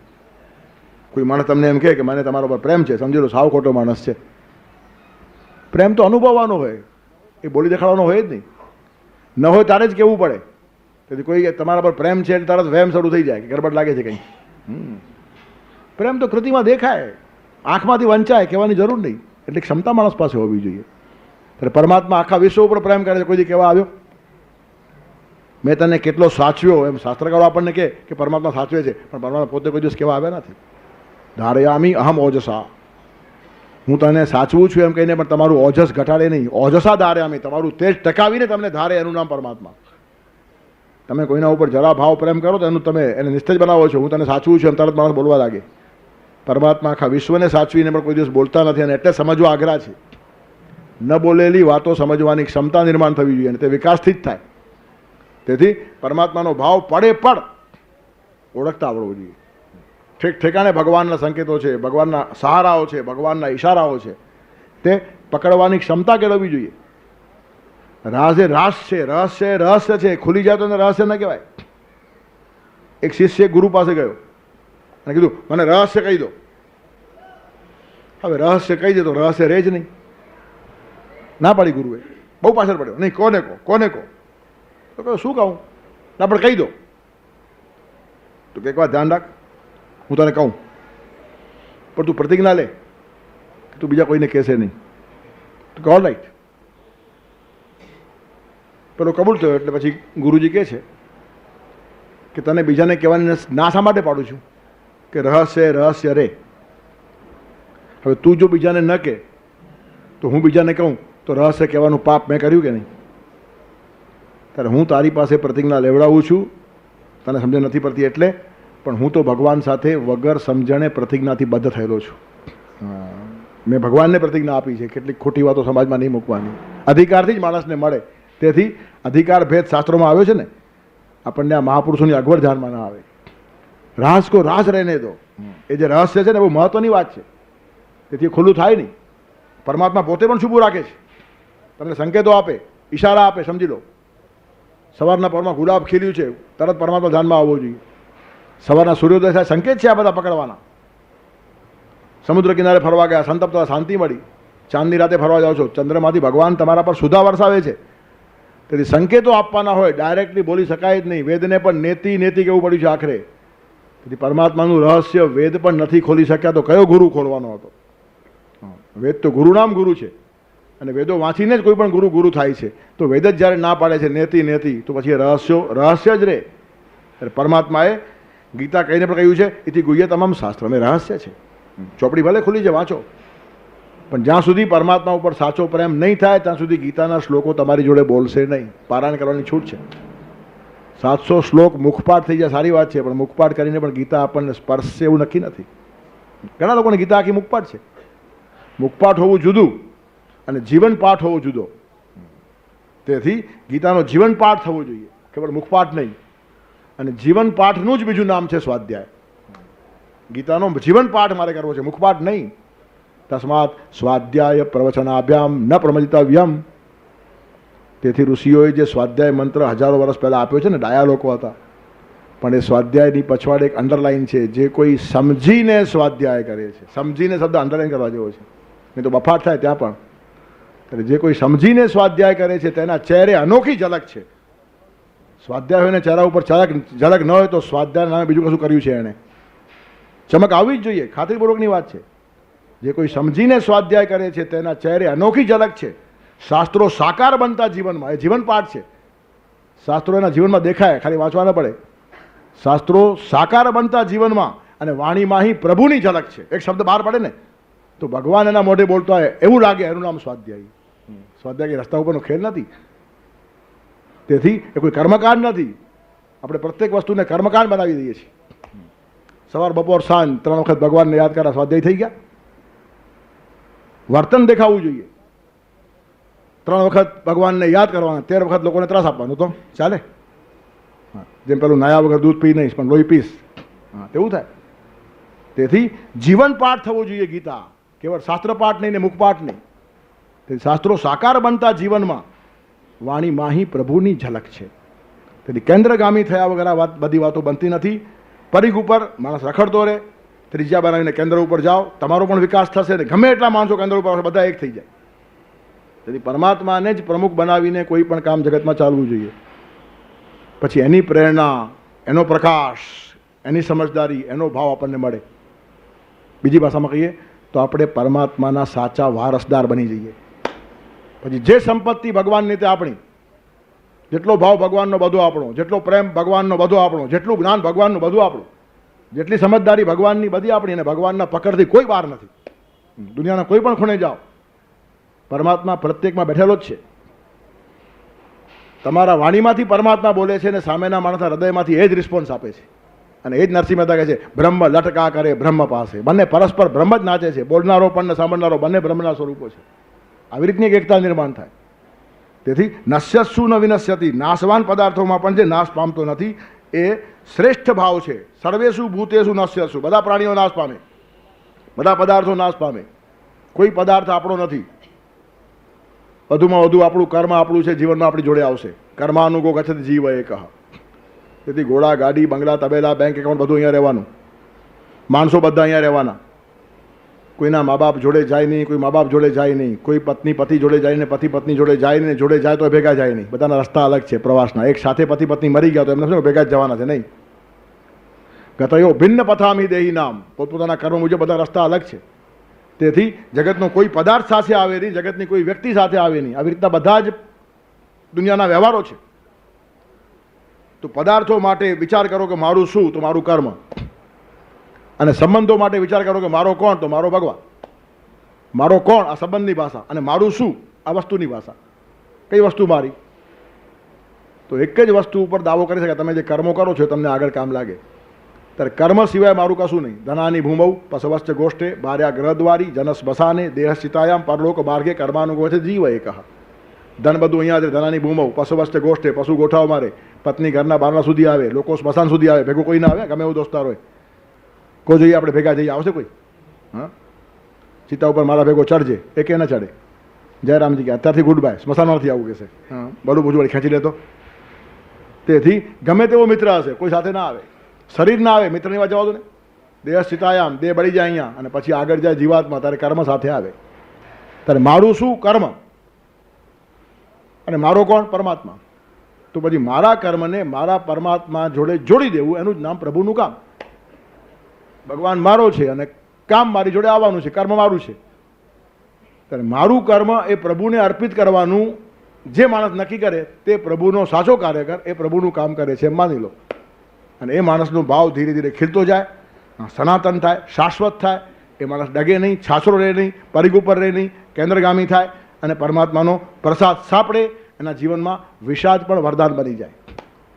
Speaker 1: કોઈ માણસ તમને એમ કહે કે મને તમારા ઉપર પ્રેમ છે, સમજી લો સાવ ખોટો માણસ છે. પ્રેમ તો અનુભવવાનો હોય, એ બોલી દેખાડવાનો હોય જ નહીં. ન હોય ત્યારે જ કહેવું પડે. તેથી કોઈ તમારા પર પ્રેમ છે એટલે તરત વહેમ શરૂ થઈ જાય કે ગરબડ લાગે છે કંઈ. પ્રેમ તો કૃતિમાં દેખાય, આંખમાંથી વંચાય, કહેવાની જરૂર નહીં. એટલી ક્ષમતા માણસ પાસે હોવી જોઈએ. ત્યારે પરમાત્મા આખા વિશ્વ ઉપર પ્રેમ કરે છે. કોઈ દી કહેવા આવ્યો મેં તને કેટલો સાચવ્યો? એમ શાસ્ત્રકારો આપણને કહે કે પરમાત્મા સાચવે છે, પણ પરમાત્મા પોતે કોઈ દિવસ કહેવા આવ્યા નથી. ધારયામી અહમ ઓજસા, હું તને સાચવું છું એમ કહીને પણ તમારું ઓજસ ઘટાડે નહીં. ઓજસા ધારયામી, તમારું તેજ ટકાવીને તમને ધારે, એનું નામ પરમાત્મા. તમે કોઈના ઉપર જરા ભાવ પ્રેમ કરો તો એનું તમે એને નિસ્તેજ બનાવો છો. હું તને સાચવું છું એમ તરત માણસ બોલવા લાગે. પરમાત્મા આખા વિશ્વને સાચવીને પણ કોઈ દિવસ બોલતા નથી. અને એટલે સમજવા આગ્રહ છે. ન બોલેલી વાતો સમજવાની ક્ષમતા નિર્માણ થવી જોઈએ, અને તે વિકાસથી જ થાય. તેથી પરમાત્માનો ભાવ પડે પણ ઓળખતા આવડવો જોઈએ. ઠેક ઠેકાણે ભગવાનના સંકેતો છે, ભગવાનના સહારાઓ છે, ભગવાનના ઈશારાઓ છે, તે પકડવાની ક્ષમતા કેળવવી જોઈએ. રાસ એ રાસ છે, રહસ્ય એ રહસ્ય છે. ખુલી જાય તો એને રહસ્ય ન કહેવાય. એક શિષ્ય ગુરુ પાસે ગયો અને કીધું મને રહસ્ય કહી દો. હવે રહસ્ય કહી દે તો રહસ્ય રહે જ નહીં. ના પાડી ગુરુએ, બહુ પાછળ પડ્યો. નહીં, કોને કહો, કોને કહો? તો કહ્યું શું કહું? ના પણ કહી દો. તો એક વાત ધ્યાન રાખ, હું તને કહું પણ તું પ્રતિજ્ઞા લે કે તું બીજા કોઈને કહેશે નહીં. તો કે ઓલ રાઈટ. પેલો કબૂલ થયો. એટલે પછી ગુરુજી કહે છે કે તને બીજાને કહેવાની ના શા માટે પાડું છું? કે રહસ્ય રહસ્ય રે. હવે તું જો બીજાને ન કહે તો હું બીજાને કહું તો રહસ્ય કહેવાનું પાપ મેં કર્યું કે નહીં? ત્યારે હું તારી પાસે પ્રતિજ્ઞા લેવડાવું છું, તને સમજણ નથી પડતી એટલે, પણ હું તો ભગવાન સાથે વગર સમજણે પ્રતિજ્ઞાથી બદ્ધ થયેલો છું. મેં ભગવાનને પ્રતિજ્ઞા આપી છે કેટલીક ખોટી વાતો સમાજમાં નહીં મૂકવાની. અધિકારથી જ માણસને મળે. તેથી અધિકાર ભેદ શાસ્ત્રોમાં આવ્યો છે ને. આપણને આ મહાપુરુષોની અગવડ ધ્યાનમાં ના આવે. રાસ કો રાસ રહેને દો, એ જે રહસ્ય છે ને બહુ મહત્વની વાત છે. તેથી ખુલ્લું થાય નહીં. પરમાત્મા પોતે પણ છુપું રાખે છે. તમને સંકેતો આપે, ઈશારા આપે, સમજી લો. સવારના પરમાં ગુલાબ ખીલ્યું છે, તરત પરમાત્મા ધ્યાનમાં આવવો જોઈએ. સવારના સૂર્યોદય થાય, સંકેત છે આ બધા પકડવાના. સમુદ્ર કિનારે ફરવા ગયા, સંતપ્ત શાંતિ મળી. ચાંદની રાતે ફરવા જાઓ છો, ચંદ્રમાંથી ભગવાન તમારા પર સુધા વરસાવે છે. તેથી સંકેતો આપવાના હોય, ડાયરેક્ટલી બોલી શકાય જ નહીં. વેદને પણ નેતિ નેતિ કેવું પડ્યું છે આખરે. તેથી પરમાત્માનું રહસ્ય વેદ પણ નથી ખોલી શક્યા તો કયો ગુરુ ખોલવાનો હતો? વેદ તો ગુરુનામ ગુરુ છે, અને વેદો વાંચીને જ કોઈ પણ ગુરુ ગુરુ થાય છે. તો વેદ જ જ્યારે ના પાડે છે નેતિ નેતિ, તો પછી રહસ્ય જ રહે. એટલે પરમાત્માએ ગીતા કહીને પણ કહ્યું છે, એથી ગુહ્ય તમામ શાસ્ત્ર મેં રહસ્ય છે. ચોપડી ભલે ખુલી છે, વાંચો, પણ જ્યાં સુધી પરમાત્મા ઉપર સાચો પ્રેમ નહીં થાય ત્યાં સુધી ગીતાના શ્લોકો તમારી જોડે બોલશે નહીં. પારાયણ કરવાની છૂટ છે. 700 શ્લોક મુખપાઠ થઈ જાય સારી વાત છે, પણ મુખપાઠ કરીને પણ ગીતા આપણને સ્પર્શશે એવું નક્કી નથી. ઘણા લોકોને ગીતા આખી મુખપાઠ છે. મુખપાઠ હોવું જુદું અને જીવન પાઠ હોવો જુદો. તેથી ગીતાનો જીવન પાઠ થવો જોઈએ, કેવળ મુખપાઠ નહીં. અને જીવન પાઠનું જ બીજું નામ છે સ્વાધ્યાય. ગીતાનો જીવન પાઠ મારે કરવો છે, મુખપાઠ નહીં. તસ્માત સ્વાધ્યાય પ્રવચનાભ્યામ ન પ્રમજિતવ્યમ. તેથી ઋષિઓએ જે સ્વાધ્યાય મંત્ર હજારો વર્ષ પહેલાં આપ્યો છે ને, ડાયા લોકો હતા, પણ એ સ્વાધ્યાયની પછવાડે એક અંડરલાઈન છે, જે કોઈ સમજીને સ્વાધ્યાય કરે છે. સમજીને શબ્દ અંડરલાઈન કરવા જેવો છે, નહીં તો બફાટ થાય ત્યાં પણ. એટલે જે કોઈ સમજીને સ્વાધ્યાય કરે છે તેના ચહેરે અનોખી ઝલક છે. સ્વાધ્યાય હોય ને ચહેરા ઉપર ઝલક ન હોય તો સ્વાધ્યાય નામે બીજું કશું કર્યું છે એણે. ચમક આવવી જ જોઈએ, ખાતરીપૂર્વકની વાત છે. જે કોઈ સમજીને સ્વાધ્યાય કરે છે તેના ચહેરે અનોખી ઝલક છે. શાસ્ત્રો સાકાર બનતા જીવનમાં, એ જીવન પાઠ છે. શાસ્ત્રો એના જીવનમાં દેખાય, ખાલી વાંચવા ન પડે. શાસ્ત્રો સાકાર બનતા જીવનમાં, અને વાણીમાં પ્રભુની ઝલક છે. એક શબ્દ બહાર પડે ને તો ભગવાન એના મોઢે બોલતો હોય એવું લાગે. એનું નામ સ્વાધ્યાય. સ્વાધ્યાય રસ્તા ઉપરનો ખેલ નથી. તેથી એ કોઈ કર્મકાંડ નથી. આપણે પ્રત્યેક વસ્તુને કર્મકાંડ બનાવી દઈએ છીએ. સવાર બપોર સાંજ 3 વખત ભગવાનને યાદ કરવા સ્વાધ્યાય થઈ ગયા. વર્તન દેખાવું જોઈએ. 3 વખત ભગવાનને યાદ કરવાના, 13 વખત લોકોને ત્રાસ આપવાનો તો ચાલે. જેમ પેલું નાયા વગર દૂધ પી નહીં પણ લોહી પીસ, તેવું થાય. તેથી જીવન પાઠ થવો જોઈએ ગીતા, કેવળ શાસ્ત્ર પાઠ નહીં ને મુખપાઠ નહીં. તેથી શાસ્ત્રો સાકાર બનતા જીવનમાં વાણીમાં પ્રભુની ઝલક છે. તેથી કેન્દ્રગામી થયા વગર આ બધી વાતો બનતી નથી. પરિઘ ઉપર માણસ રખડતો રહે, ત્રિજ્યા બનાવીને કેન્દ્ર ઉપર જાઓ, તમારો પણ વિકાસ થશે ને ગમે એટલા માણસો કેન્દ્ર ઉપર આવશે, બધા એક થઈ જાય. તેથી પરમાત્માને જ પ્રમુખ બનાવીને કોઈ પણ કામ જગતમાં ચાલવું જોઈએ. પછી એની પ્રેરણા, એનો પ્રકાશ, એની સમજદારી, એનો ભાવ આપણને મળે. બીજી ભાષામાં કહીએ તો આપણે પરમાત્માના સાચા વારસદાર બની જઈએ. પછી જે સંપત્તિ ભગવાનની તે આપણી, જેટલો ભાવ ભગવાનનો બધો આપણો, જેટલો પ્રેમ ભગવાનનો બધો આપણો, જેટલું જ્ઞાન ભગવાનનું બધું આપણું, જેટલી સમજદારી ભગવાનની બધી આપણી. અને ભગવાનના પકડથી કોઈ બહાર નથી. દુનિયાના કોઈ પણ ખૂણે જાઓ, પરમાત્મા પ્રત્યેકમાં બેઠેલો જ છે. તમારા વાણીમાંથી પરમાત્મા બોલે છે અને સામેના માણસના હૃદયમાંથી એ જ રિસ્પોન્સ આપે છે. અને એ જ નરસિંહ મહેતા કહે છે, બ્રહ્મ લટકા કરે બ્રહ્મ પાસે. બંને પરસ્પર બ્રહ્મ જ નાચે છે. બોલનારો પણ સાંભળનારો બંને બ્રહ્મના સ્વરૂપો છે. આવી રીતની એક એકતા નિર્માણ થાય. તેથી નશ્યસ્સુ ન વિનશ્યતિ, નાશવાન પદાર્થોમાં પણ જે નાશ પામતો નથી એ શ્રેષ્ઠ ભાવ છે. સર્વેષુ ભૂતેષુ નશ્યસ્સુ, બધા પ્રાણીઓ નાશ પામે, બધા પદાર્થો નાશ પામે, કોઈ પદાર્થ આપણો નથી. વધુમાં વધુ આપણું કર્મ આપણું છે, જીવનમાં આપણી જોડે આવશે. કર્માનુગો ગચ્છતિ જીવ એકઃ. તેથી ઘોડા, ગાડી, બંગલા, તબેલા, બેંક એકાઉન્ટ બધું અહીંયા રહેવાનું. માણસો બધા અહીંયા રહેવાના. કોઈના મા બાપ જોડે જાય નહીં, કોઈ મા બાપ જોડે જાય નહીં, કોઈ પત્ની પતિ જોડે જાય ને પતિ પત્ની જોડે જાય ને, જોડે જાય તો ભેગા જાય નહીં. બધાના રસ્તા અલગ છે પ્રવાસના. એક સાથે પતિ પત્ની મરી ગયા તો એમને શું ભેગા જ જવાના છે? નહીં. ગતયો ભિન્ન પથામી દેહી નામ, પોતપોતાના કર્મ મુજબ બધા રસ્તા અલગ છે. તેથી જગતનો કોઈ પદાર્થ સાથે આવે નહીં, જગતની કોઈ વ્યક્તિ સાથે આવે નહીં. આવી રીતના બધા જ દુનિયાના વ્યવહારો છે. તો પદાર્થો માટે વિચાર કરો કે મારું શું, તો મારું કર્મ. અને સંબંધો માટે વિચાર કરો કે મારો કોણ, તો મારો ભગવાન. મારો કોણ આ સંબંધની ભાષા, અને મારું શું આ વસ્તુની ભાષા. કઈ વસ્તુ મારી? તો એક જ વસ્તુ ઉપર દાવો કરી શકે, તમે જે કર્મો કરો છો તમને આગળ કામ લાગે. ત્યારે કર્મ સિવાય મારું કશું નહીં. ધનાની ભૂમૌ પશવશ્ચ ગોષ્ઠે ભાર્યા ગ્રહદ્વારી જનસ બસાને દેહશ્ચિતાયામ પરલોક માર્ગે કર્માનુગો છે જીવ એક. ધન બધું અહીંયા છે. ધનાની ભૂમૌ પશવશ્ચ ગોષ્ઠે પશુ ગોઠાવ મારે, પત્ની ઘરના બારણા સુધી આવે, લોકો સ્મશાન સુધી આવે, ભેગું કોઈ ના આવે. ગમે એવું દોસ્તાર હોય કોઈ જોઈએ આપણે ભેગા જઈએ, આવશે કોઈ? હા, ચિતા ઉપર મારા ભેગો ચડજે, એ કે ના ચડે. જયરામજી કે અત્યારથી ગુડ બાય, સ્મશાનમાં નથી આવું કહેશે. હા, બધું ભૂજવાળી ખેંચી લેતો. તેથી ગમે તેવો મિત્ર હશે કોઈ સાથે ના આવે, શરીર ના આવે, મિત્રની વાત જવા દો ને. દેહ સ્થિતાયામ, દેહ બળી જાય અહીંયા, અને પછી આગળ જાય જીવાત્મા, ત્યારે કર્મ સાથે આવે. ત્યારે મારું શું? કર્મ. અને મારો કોણ? પરમાત્મા. તો પછી મારા કર્મને મારા પરમાત્મા જોડે જોડી દેવું, એનું જ નામ પ્રભુનું કામ. ભગવાન મારો છે અને કામ મારી જોડે આવવાનું છે, કર્મ મારું છે. ત્યારે મારું કર્મ એ પ્રભુને અર્પિત કરવાનું જે માણસ નક્કી કરે તે પ્રભુનો સાચો કાર્યકર, એ પ્રભુનું કામ કરે છે એમ માની લો. અને એ માણસનો ભાવ ધીરે ધીરે ખીલતો જાય, સનાતન થાય, શાશ્વત થાય. એ માણસ ડગે નહીં, છાછરો રહે નહીં, પરિગ ઉપર રહે નહીં, કેન્દ્રગામી થાય, અને પરમાત્માનો પ્રસાદ સાંપડે. એના જીવનમાં વિષાદ પણ વરદાન બની જાય.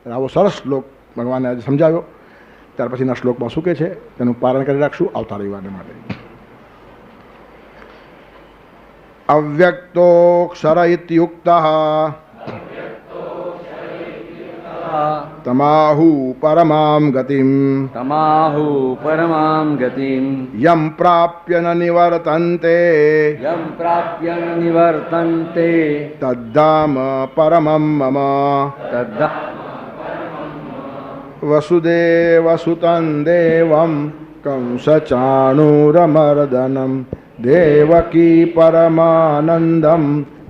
Speaker 1: આવો સરસ શ્લોક ભગવાને આજે સમજાવ્યો. ત્યાર પછીના શ્લોકમાં શું કહે છે તેનું પારણ કરી રાખશું આવતા રવિવારને માટે. અવ્યક્તોક્ષર ઇત્યુક્તઃ તમાહુ પરમામ ગતિમ યમ પ્રાપ્ય ન નિવર્તન્તે તદ્ધામ પરમમ મમ વસુદેવસુતં દેવં કંસચાણૂરમર્દનમ દેવકી પરમાનંદમ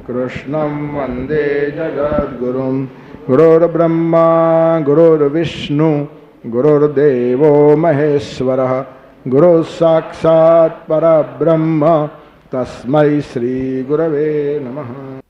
Speaker 1: કૃષ્ણં વંદે જગદ્ગુરુમ. ગુરુર્બ્રહ્મા ગુરુર્વિષ્ણુ ગુરુર્દેવો મહેશ્વરઃ ગુરુઃ સાક્ષાત પરબ્રહ્મ તસ્मै શ્રી ગુરવે નમઃ.